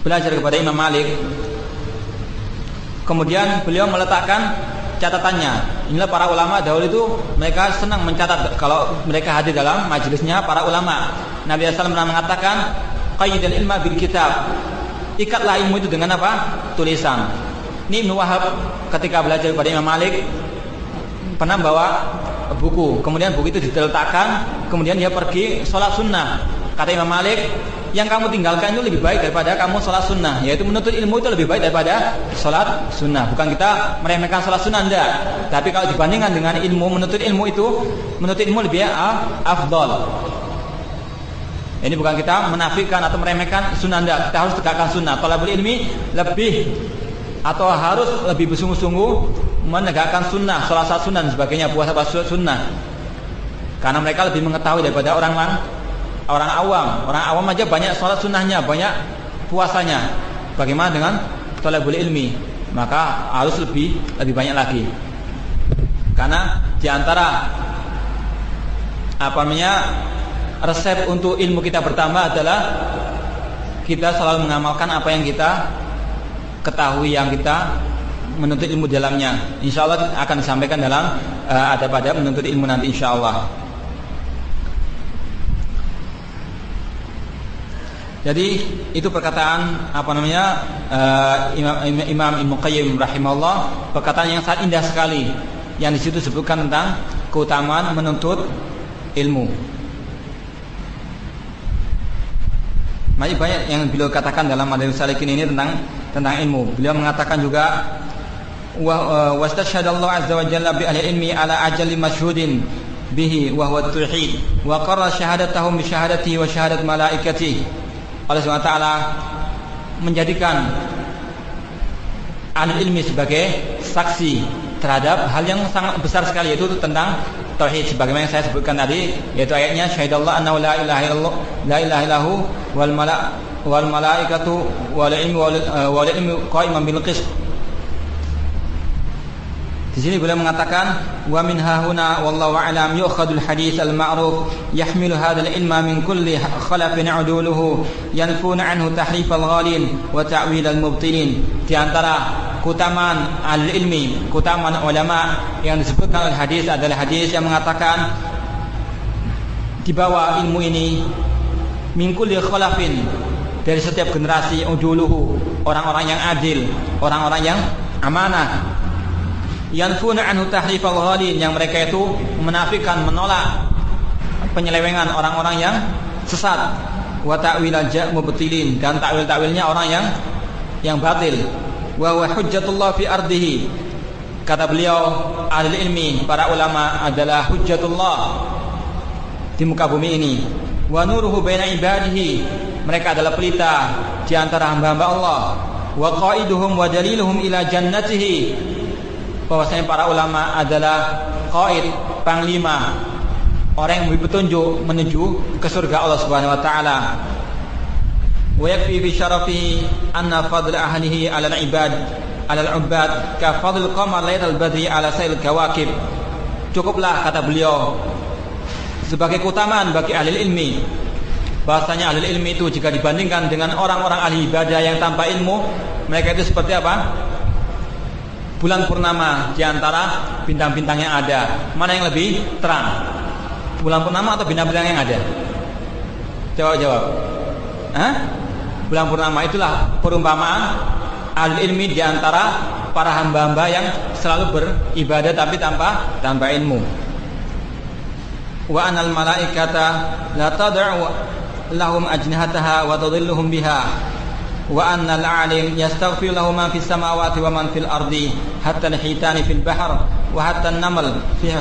belajar kepada Imam Malik. Kemudian beliau meletakkan catatannya. Inilah para ulama dahulu itu mereka senang mencatat kalau mereka hadir dalam majelisnya para ulama. Nabi sallallahu alaihi wasallam mengatakan qayyidal ilma bil kitab. Ikatlah ilmu itu dengan apa? Tulisan. Ini Ibnu Wahab ketika belajar kepada Imam Malik pernah bawa buku. Kemudian buku itu diletakkan, kemudian dia pergi sholat sunnah. Kata Imam Malik, yang kamu tinggalkan itu lebih baik daripada kamu sholat sunnah, yaitu menuntut ilmu itu lebih baik daripada sholat sunnah. Bukan kita meremehkan sholat sunnah, enggak. Tapi kalau dibandingkan dengan ilmu, menuntut ilmu itu menuntut ilmu lebih afdal. Ini bukan kita menafikan atau meremehkan sunnah, enggak. Kita harus tegakkan sunnah. Thalabul ilmi lebih atau harus lebih bersungguh-sungguh menegakkan sunnah, sholat sunnah dan sebagainya, puasa sunnah. Karena mereka lebih mengetahui daripada orang awam. Orang awam aja banyak sholat sunnahnya, banyak puasanya. Bagaimana dengan thalabul ilmi? Maka harus lebih banyak lagi. Karena diantara resep untuk ilmu kita bertambah adalah kita selalu mengamalkan apa yang kita ketahui, yang kita menuntut ilmu dalamnya. Insya Allah akan disampaikan dalam ada pada menuntut ilmu nanti insya Allah. Jadi itu perkataan Imam Ibnu Qayyim rahimahullah, perkataan yang sangat indah sekali yang di situ disebutkan tentang keutamaan menuntut ilmu. Masih banyak yang beliau katakan dalam Madarijus Salikin ini tentang ilmu. Beliau mengatakan juga wastashhadallahu azza wa jalla bi ahli ilmi ala ajali masyhudin bihi wa huwa at-tauhid wa qarra syahadatahum bi syahadatihi wa syahadat malaikatihi. Allah SWT menjadikan ahli ilmi sebagai saksi terhadap hal yang sangat besar sekali, yaitu tentang tauhid, sebagaimana yang saya sebutkan tadi, yaitu ayatnya syahidallahu annahu la ilaha illahu wal malaikatu wal ilmu qa'iman bil qist. Di sini beliau mengatakan wa min hahuna wallahu a'lam yu'khadul hadits al-ma'ruf yahmilu hadzal ilma min kulli khalafin 'uduluhu yanfuna anhu tahrif al-ghalin wa ta'wil al-mubtilin. Di antara keutamaan al-ilmi, keutamaan ulama yang disebutkan oleh hadis adalah hadis yang mengatakan di bawah ilmu ini min kulli khalafin, dari setiap generasi, uduluhu, orang-orang yang adil, orang-orang yang amanah, yanfuna anhu tahrif al-ghalin, yang mereka itu menafikan, menolak penyelewengan orang-orang yang sesat, wa ta'wil al-mubtilin, dan takwil-takwilnya orang yang batil. Wa huwa hujjatullah fi ardihi. Kata beliau, ahli ilmi, para ulama adalah hujjatullah di muka bumi ini. Wa nuruhu baina ibadihi, mereka adalah pelita di antara hamba-hamba Allah. Wa qaiduhum wa daliluhum ila jannatihi, bahwasanya para ulama adalah qaid, panglima, orang yang memberi petunjuk menuju ke surga Allah Subhanahu wa taala. Wa yakfi bi syarafihi anna fadl ahlihi 'ala al-ibad 'ala al-'ubbad ka fadl qamar lailatul badri 'ala sail kawakib. Cukuplah, kata beliau, sebagai keutamaan bagi ahli ilmi, bahasanya ahli ilmi itu jika dibandingkan dengan orang-orang ahli ibadah yang tanpa ilmu, mereka itu seperti apa? bulan purnama di antara bintang-bintang yang ada, mana yang lebih terang? Bulan purnama atau bintang-bintang yang ada? Jawab. Bulan purnama. Itulah perumpamaan ahli ilmi di antara para hamba-hamba yang selalu beribadah tapi tanpa ilmu. Wa anal malaikata la tad'u lahum ajnihataha wa tadhilluhum biha. Wa annal alim yastaghfir lahum man fis samawati wa man fil ardi hatta al-hitani fil bahr wa hatta an-naml fi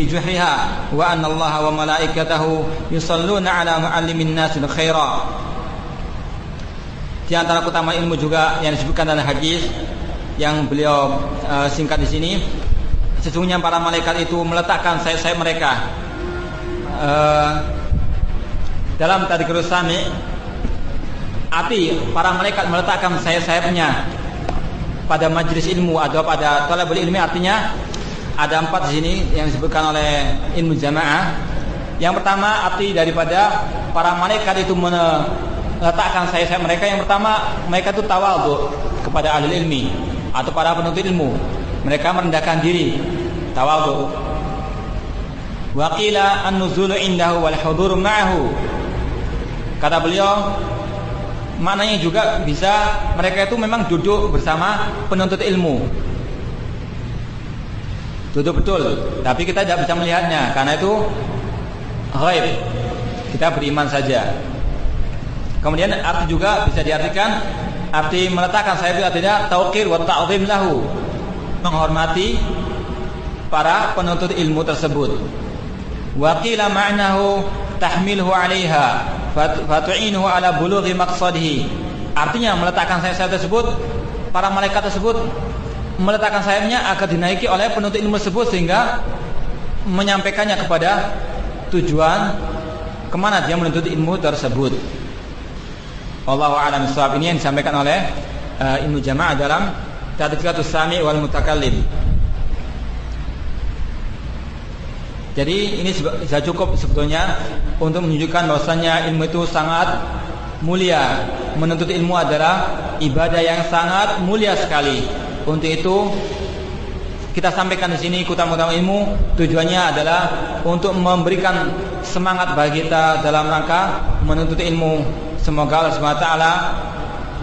juhriha wa anna Allah wa malaikatahu yusalluna ala muallimin nasil khaira. Di antara keutamaan ilmu juga yang disebutkan dalam hadis yang beliau singkat di sini, sesungguhnya para malaikat itu meletakkan sayap-sayap mereka dalam tadhkirus sami. Arti para malaikat meletakkan sayap-sayapnya pada majelis ilmu atau pada thalabul ilmi, artinya ada 4 di sini yang disebutkan oleh ilmu jamaah. Yang pertama, arti daripada para malaikat itu meletakkan sayap-sayap mereka, yang pertama mereka itu tawadhu kepada ahli ilmi atau para penuntut ilmu. Mereka merendahkan diri, tawadhu. Wa qila an-nuzulu indahu wal huduru ma'ahu. Kata beliau, maknanya juga bisa mereka itu memang duduk bersama penuntut ilmu, duduk betul, tapi kita tidak bisa melihatnya karena itu ghaib, kita beriman saja. Kemudian arti juga bisa diartikan, arti meletakkan sayap itu artinya tauqir wa ta'zim lahu, menghormati para penuntut ilmu tersebut. Wa qila ma'nahu tahmiluhu 'alaiha fatu'inuhu ala bulughi maqsadihi. Artinya meletakkan sayap tersebut, para malaikat tersebut meletakkan sayapnya agar dinaiki oleh penuntut ilmu tersebut sehingga menyampaikannya kepada tujuan kemana dia menuntut ilmu tersebut. Allahu a'lam bishawab. Ini yang disampaikan oleh ilmu jamaah dalam tadhkiratus sami' wal mutakallim. Jadi ini sudah cukup sebetulnya untuk menunjukkan bahwasanya ilmu itu sangat mulia. Menuntut ilmu adalah ibadah yang sangat mulia sekali. Untuk itu kita sampaikan di sini keutamaan ilmu, tujuannya adalah untuk memberikan semangat bagi kita dalam rangka menuntut ilmu. Semoga Allah SWT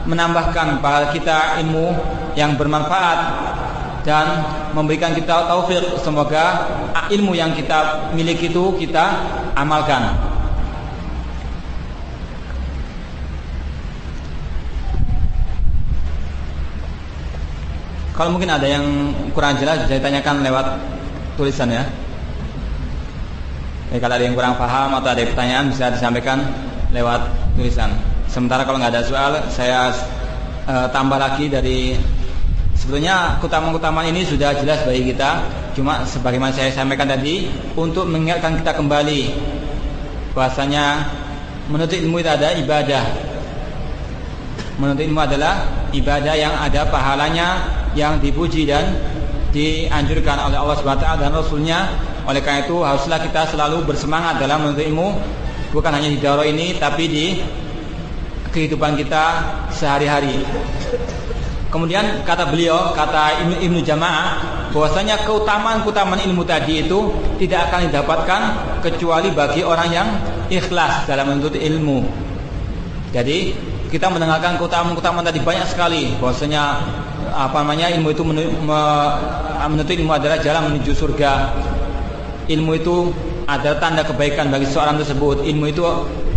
menambahkan pada kita ilmu yang bermanfaat dan memberikan kita taufik. Semoga ilmu yang kita miliki itu kita amalkan. Kalau mungkin ada yang kurang jelas bisa ditanyakan lewat tulisan ya. Kalau ada yang kurang paham atau ada pertanyaan bisa disampaikan lewat tulisan. Sementara kalau nggak ada soal, saya tambah lagi dari sebetulnya keutamaan ini sudah jelas bagi kita. Cuma sebagaimana saya sampaikan tadi, untuk mengingatkan kita kembali bahasanya menuntut ilmu itu ada ibadah. Menuntut ilmu adalah ibadah yang ada pahalanya, yang dipuji dan dianjurkan oleh Allah SWT dan Rasulnya. Oleh karena itu haruslah kita selalu bersemangat dalam menuntut ilmu, bukan hanya di daurah ini tapi di kehidupan kita sehari-hari. Kemudian kata beliau, kata Ibnu Jamaah, bahwasanya keutamaan ilmu tadi itu tidak akan didapatkan kecuali bagi orang yang ikhlas dalam menuntut ilmu. Jadi kita mendengarkan keutamaan tadi banyak sekali, bahwasanya ilmu itu menuntut ilmu adalah jalan menuju surga. Ilmu itu adalah tanda kebaikan bagi seorang tersebut. Ilmu itu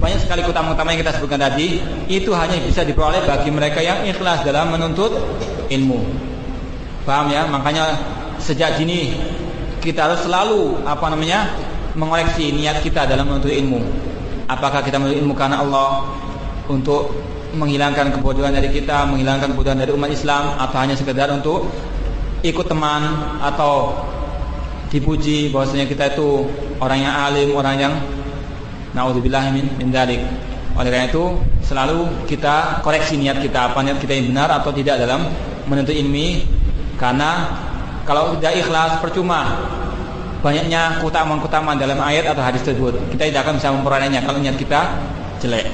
banyak sekali keutamaan yang kita sebutkan tadi, itu hanya bisa diperoleh bagi mereka yang ikhlas dalam menuntut ilmu. Paham ya? Makanya sejak dini kita harus selalu mengoreksi niat kita dalam menuntut ilmu. Apakah kita menuntut ilmu karena Allah untuk menghilangkan kebodohan dari kita, menghilangkan kebodohan dari umat Islam, atau hanya sekedar untuk ikut teman atau dipuji bahwasanya kita itu orang yang alim, orang yang naudzubillah min dzalik. Oleh karena itu selalu kita koreksi niat kita, apa niat kita yang benar atau tidak dalam menuntut ilmu. Karena kalau tidak ikhlas percuma banyaknya keutamaan dalam ayat atau hadis tersebut. Kita tidak akan bisa memperolehnya kalau niat kita jelek.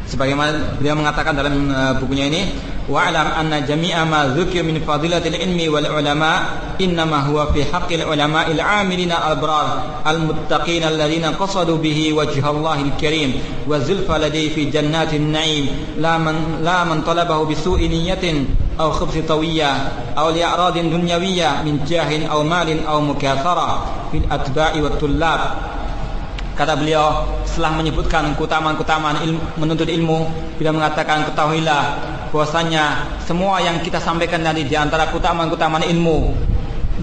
Sebagaimana beliau mengatakan dalam bukunya ini, wa'lam anna jami'a ma dzukira min fadilatil ilmi wal ulama innama huwa fi haqqil ulama'il 'amilina al-abrar al-muttaqin alladhina qasadu bihi wajhallahil karim wa zulfa ladayhi fi jannatin na'im la man talabahu bi su'i niyyatin aw khubsi tawiyya aw li'aradin dunyawiyya min jahin aw malin aw mukathara fil atba'i wat tullab. Kata beliau setelah menyebutkan keutamaan-keutamaan menuntut ilmu, bila mengatakan ketahuilah bahwasanya semua yang kita sampaikan tadi di antara keutamaan-keutamaan ilmu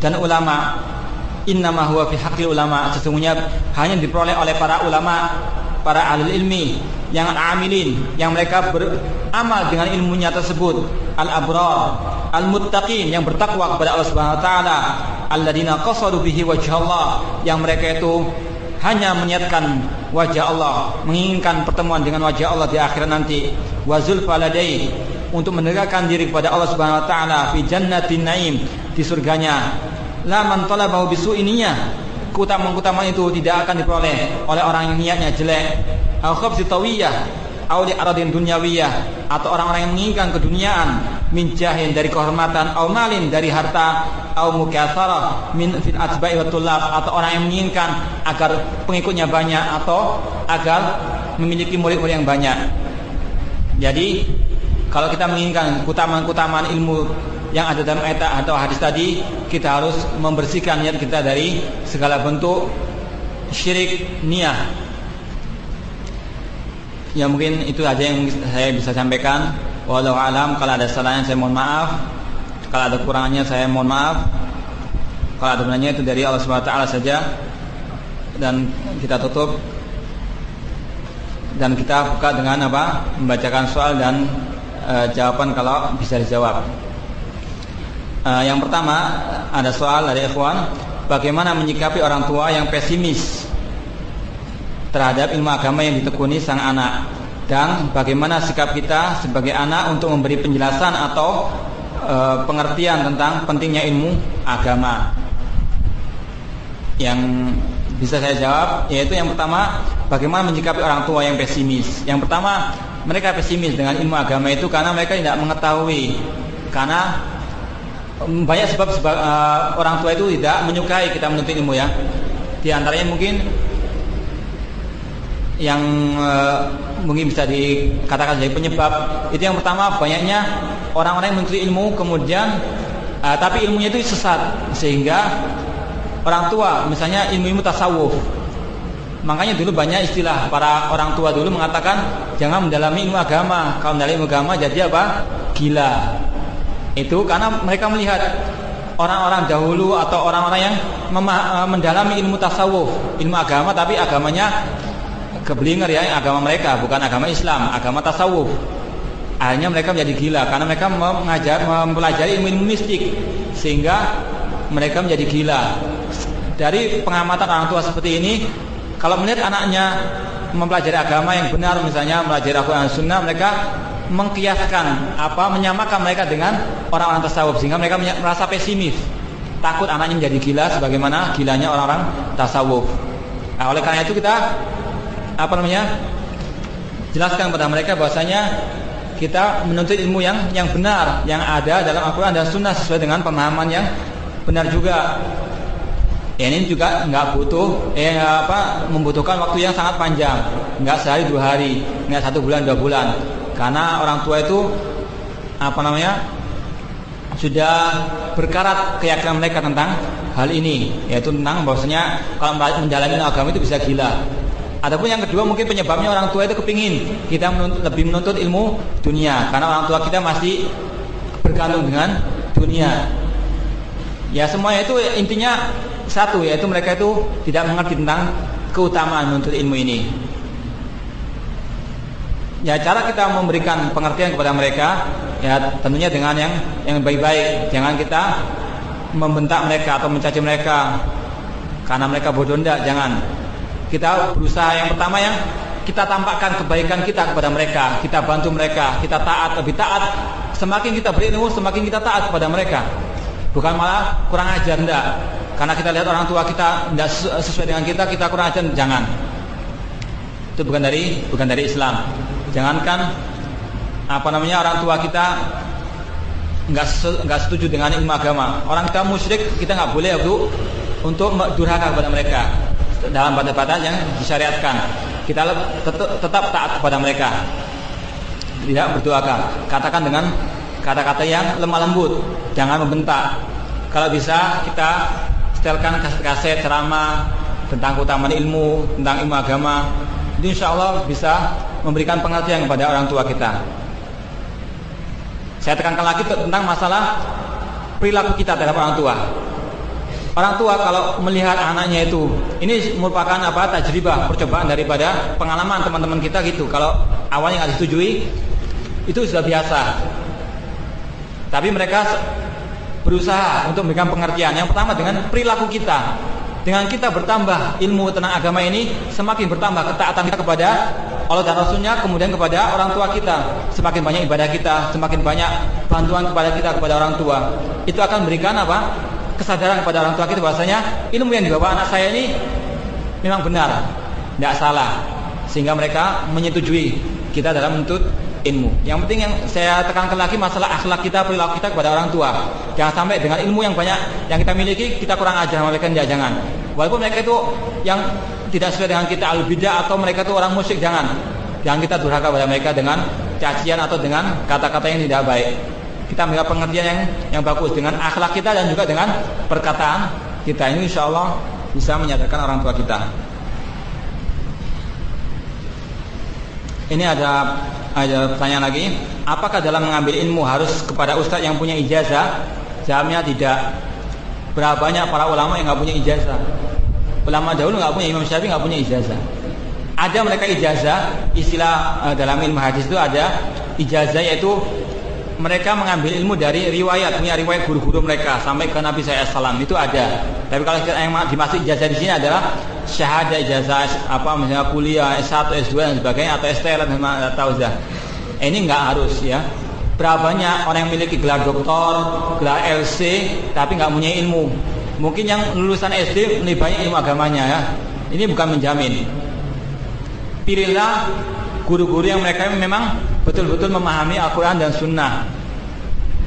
dan ulama, innama huwa fi haqqil ulama, sesungguhnya hanya diperoleh oleh para ulama, para ahli ilmi yang amilin, yang mereka beramal dengan ilmunya tersebut, al-abrar, al-muttaqin, yang bertakwa kepada Allah Subhanahu wa taala, alladzina qasadu bihi wajhallah, yang mereka itu hanya meniatkan wajah Allah, menginginkan pertemuan dengan wajah Allah di akhirat nanti, wazul faladai, untuk mendekatkan diri kepada Allah Subhanahu wa taala fi jannatin naim, di surganya. La man talabahu bisu'ininya, keutamaan itu tidak akan diperoleh oleh orang yang niatnya jelek, au khabsi tawiyah, au li aradin dunyawiyah, atau orang-orang yang menginginkan keduniaan, min jahin, dari kehormatan, au malin, dari harta, au mukatsarah min fil atba'i wat tullab, atau orang yang menginginkan agar pengikutnya banyak atau agar memiliki murid-murid yang banyak. Jadi kalau kita menginginkan keutamaan ilmu yang ada dalam ayat atau hadis tadi, kita harus membersihkan niat kita dari segala bentuk syirik niyah. Ya, mungkin itu aja yang saya bisa sampaikan. Wallahu alam. Kalau ada salahnya saya mohon maaf. Kalau ada kurangannya saya mohon maaf. Kalau ada benarnya itu dari Allah Subhanahu wa taala saja. Dan kita tutup dan kita buka dengan apa? Membacakan soal dan jawaban kalau bisa dijawab. Yang pertama, ada soal dari ikhwan, bagaimana menyikapi orang tua yang pesimis terhadap ilmu agama yang ditekuni sang anak, dan bagaimana sikap kita sebagai anak untuk memberi penjelasan atau pengertian tentang pentingnya ilmu agama. Yang bisa saya jawab yaitu yang pertama, bagaimana menyikapi orang tua yang pesimis. Yang pertama, mereka pesimis dengan ilmu agama itu karena mereka tidak mengetahui, karena banyak sebab orang tua itu tidak menyukai kita menuntut ilmu ya. Di antaranya mungkin yang mungkin bisa dikatakan sebagai penyebab itu, yang pertama, banyaknya orang-orang yang menuntut ilmu kemudian tapi ilmunya itu sesat, sehingga orang tua misalnya ilmu tasawuf. Makanya dulu banyak istilah para orang tua dulu mengatakan jangan mendalami ilmu agama, kalau mendalami ilmu agama jadi apa? Gila. Itu karena mereka melihat orang-orang dahulu atau orang-orang yang mendalami ilmu tasawuf, ilmu agama, tapi agamanya keblinger ya, agama mereka bukan agama Islam, agama tasawuf. Akhirnya mereka menjadi gila karena mereka mempelajari ilmu mistik, sehingga mereka menjadi gila. Dari pengamatan orang tua seperti ini, kalau melihat anaknya mempelajari agama yang benar, misalnya mempelajari Al-Quran dan Sunnah, mereka mengkiaskan menyamakan mereka dengan orang-orang tasawuf, sehingga mereka merasa pesimis, takut anaknya menjadi gila sebagaimana gilanya orang-orang tasawuf. Nah, oleh karena itu kita jelaskan kepada mereka bahwasanya kita menuntut ilmu yang benar, yang ada dalam Al-Quran dan Sunnah sesuai dengan pemahaman yang benar juga. Ya, ini juga nggak butuh membutuhkan waktu yang sangat panjang, nggak sehari 2 hari, nggak 1 bulan 2 bulan. Karena orang tua itu sudah berkarat keyakinan mereka tentang hal ini, yaitu tentang bahwasanya kalau menjalani agama itu bisa gila. Adapun yang kedua, mungkin penyebabnya orang tua itu kepingin kita lebih menuntut ilmu dunia, karena orang tua kita masih bergantung dengan dunia. Ya, semuanya itu intinya satu, yaitu mereka itu tidak mengerti tentang keutamaan menuntut ilmu ini. Ya, cara kita memberikan pengertian kepada mereka ya tentunya dengan yang baik-baik. Jangan kita membentak mereka atau mencaci mereka karena mereka bodoh, jangan. Kita berusaha, yang pertama yang kita tampakkan kebaikan kita kepada mereka, kita bantu mereka, kita taat, lebih taat. Semakin kita berilmu, semakin kita taat kepada mereka. Bukan malah kurang ajar, enggak. Karena kita lihat orang tua kita tidak sesuai dengan kita kurang ajar, jangan. Itu bukan dari Islam. Jangankan orang tua kita nggak setuju dengan ilmu agama. Orang kita musyrik, kita nggak boleh untuk durhaka kepada mereka dalam batas-batas yang disyariatkan. Kita tetap taat kepada mereka, tidak berdurhaka. Katakan dengan kata-kata yang lemah lembut, jangan membentak. Kalau bisa kita setelkan kaset ceramah tentang keutamaan ilmu, tentang ilmu agama. Itu insya Allah bisa memberikan pengertian kepada orang tua kita. Saya tekankan lagi tentang masalah perilaku kita terhadap orang tua. Orang tua kalau melihat anaknya itu, ini merupakan tajribah, percobaan daripada pengalaman teman-teman kita gitu. Kalau awalnya nggak disetujui, itu sudah biasa. Tapi mereka berusaha untuk memberikan pengertian. Yang pertama dengan perilaku kita. Dengan kita bertambah ilmu tentang agama ini, semakin bertambah ketaatan kita kepada Allah dan Rasulnya, kemudian kepada orang tua kita. Semakin banyak ibadah kita, semakin banyak bantuan kepada kita, kepada orang tua. Itu akan memberikan kesadaran kepada orang tua kita bahwasanya ilmu yang dibawa anak saya ini memang benar, tidak salah. Sehingga mereka menyetujui kita dalam menuntut ilmu. Yang penting yang saya tekankan lagi masalah akhlak kita, perilaku kita kepada orang tua. Jangan sampai dengan ilmu yang banyak yang kita miliki kita kurang ajar mereka, jangan. Walaupun mereka itu yang tidak sesuai dengan kita al-bidah atau mereka itu orang musyrik, jangan kita durhaka pada mereka dengan cacian atau dengan kata-kata yang tidak baik. Kita ambil pengertian yang bagus dengan akhlak kita dan juga dengan perkataan kita. Ini insya Allah bisa menyadarkan orang tua kita. Ini ada pertanyaan lagi. Apakah dalam mengambil ilmu harus kepada ustadz yang punya ijazah? Jawabnya tidak. Berapa banyak para ulama yang nggak punya ijazah? Ulama dahulu nggak punya, Imam Syafi'i nggak punya ijazah. Ada mereka ijazah, istilah dalam ilmu hadis itu ada ijazah, yaitu mereka mengambil ilmu dari riwayat, punya riwayat guru-guru mereka sampai ke Nabi SAW, itu ada. Tapi kalau yang dimaksud ijazah di sini adalah syahadah, ijazah misalnya kuliah S1, S2 dan sebagainya, atau STL dan tauzah. Ini nggak harus ya. Berapa banyak orang yang memiliki gelar doktor, gelar LC, tapi nggak punya ilmu. Mungkin yang lulusan SD lebih banyak ilmu agamanya ya. Ini bukan menjamin. Pilihlah guru-guru yang mereka memang betul-betul memahami Al-Quran dan Sunnah.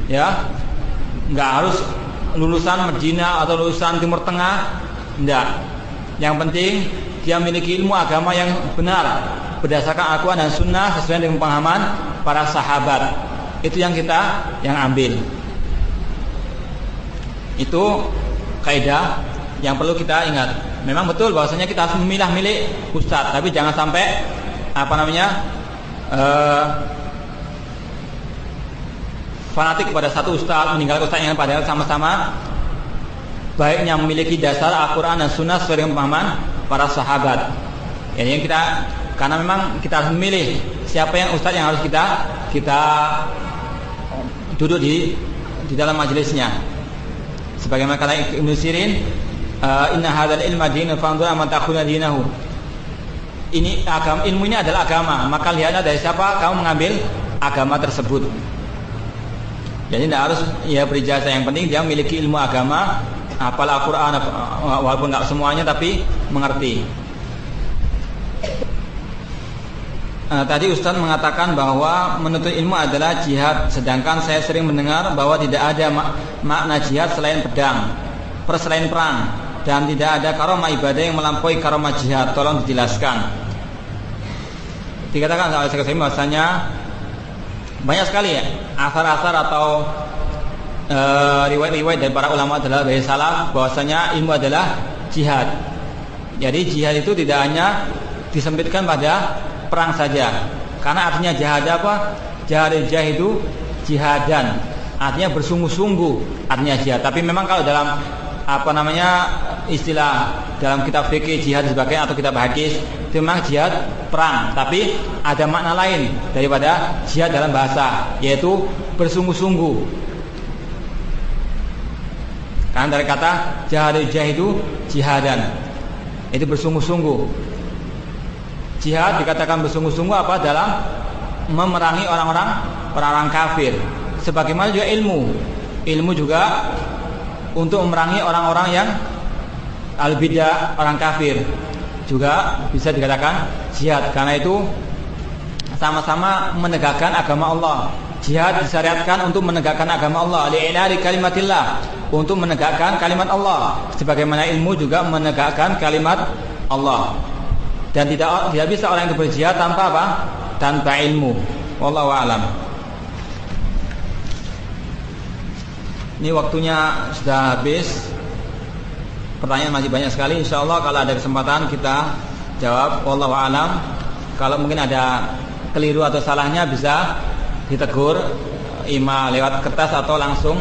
Ya, nggak harus lulusan Medina atau lulusan Timur Tengah, enggak. Yang penting dia memiliki ilmu agama yang benar berdasarkan Al-Quran dan Sunnah sesuai dengan pemahaman para sahabat. Itu yang kita ambil. Itu kaidah yang perlu kita ingat. Memang betul bahwasanya kita harus memilah-milih ustadz, tapi jangan sampai fanatik kepada satu ustadz, meninggalkan ustadz yang padahal sama-sama baiknya memiliki dasar Al-Quran dan Sunnah sesuai dengan pemahaman para sahabat. Jadi karena memang kita harus memilih siapa yang ustadz yang harus kita duduk di dalam majelisnya. Sebagaimana kata Ibnu Sirin, inna hadzal ilma dinun fanzur man takhuna dinahu. Ilmu ini adalah agama, maka lihatlah dari siapa kamu mengambil agama tersebut. Jadi tidak harus berijazah, yang penting dia memiliki ilmu agama, hafal Al-Quran walaupun tidak semuanya tapi mengerti. Tadi Ustaz mengatakan bahwa menuntut ilmu adalah jihad, sedangkan saya sering mendengar bahwa tidak ada makna jihad selain pedang, selain perang, dan tidak ada karomah ibadah yang melampaui karomah jihad. Tolong dijelaskan. Dikatakan oleh Syekh Utsaimin bahwasanya banyak sekali asar-asar atau riwayat-riwayat dari para ulama dari salaf bahwasanya ilmu adalah jihad. Jadi jihad itu tidak hanya disempitkan pada perang saja, karena artinya jihad jahidu jihadan, artinya bersungguh-sungguh, artinya jihad. Tapi memang kalau dalam istilah dalam kitab fikih jihad sebagai atau kitab hadis itu memang jihad perang, tapi ada makna lain daripada jihad dalam bahasa, yaitu bersungguh-sungguh. Karena dari kata jahidu jihadan, itu bersungguh-sungguh. Jihad dikatakan bersungguh-sungguh dalam memerangi orang-orang kafir. Sebagaimana juga ilmu juga untuk memerangi orang-orang yang al-bidah, orang kafir, juga bisa dikatakan jihad. Karena itu sama-sama menegakkan agama Allah. Jihad disyariatkan untuk menegakkan agama Allah, li'ilari kalimatillah, untuk menegakkan kalimat Allah. Sebagaimana ilmu juga menegakkan kalimat Allah. Dan tidak bisa orang itu berjihad tanpa apa? Tanpa ilmu. Wallahu a'lam. Ini waktunya sudah habis. Pertanyaan masih banyak sekali. Insyaallah kalau ada kesempatan kita jawab. Wallahu a'lam. Kalau mungkin ada keliru atau salahnya bisa ditegur, ima lewat kertas atau langsung,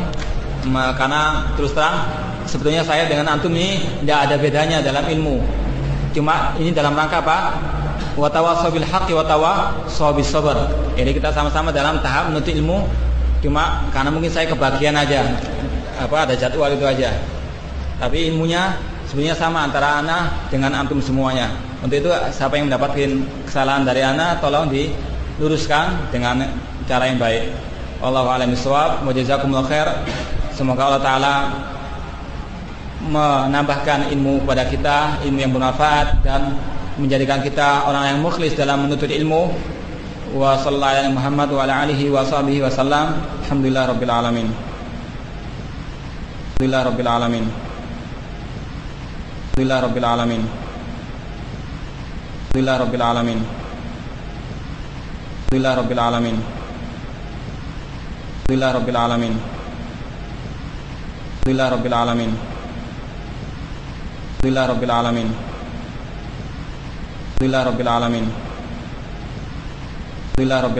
karena terus terang sebetulnya saya dengan antum ini tidak ada bedanya dalam ilmu. Cuma ini dalam rangka apa? Wa tawassaw bil haqqi wa tawassaw bis sabr. Jadi kita sama-sama dalam tahap menuntut ilmu. Cuma karena mungkin saya kebagian aja, ada jadwal itu aja. Tapi ilmunya sebenarnya sama antara ana dengan antum semuanya. Untuk itu siapa yang mendapatkan kesalahan dari ana tolong diluruskan dengan cara yang baik. Wallahu a'lam bishawab. Wa jazakumullahu khair. Semoga Allah taala menambahkan ilmu kepada kita, ilmu yang bermanfaat, dan menjadikan kita orang yang mukhlis dalam menuntut ilmu. Wa sallallahu alaihi Muhammad wa ala alihi wa sahbihi wa sallam. Alhamdulillah rabbil alamin. Alhamdulillah rabbil alamin. Alhamdulillah rabbil alamin. Alhamdulillah rabbil alamin. Alhamdulillah rabbil alamin. Alhamdulillah rabbil alamin. Alhamdulillah rabbil alamin. Alhamdulillah rabbil alamin. Alhamdulillah rabbil alamin. Alhamdulillah rabbil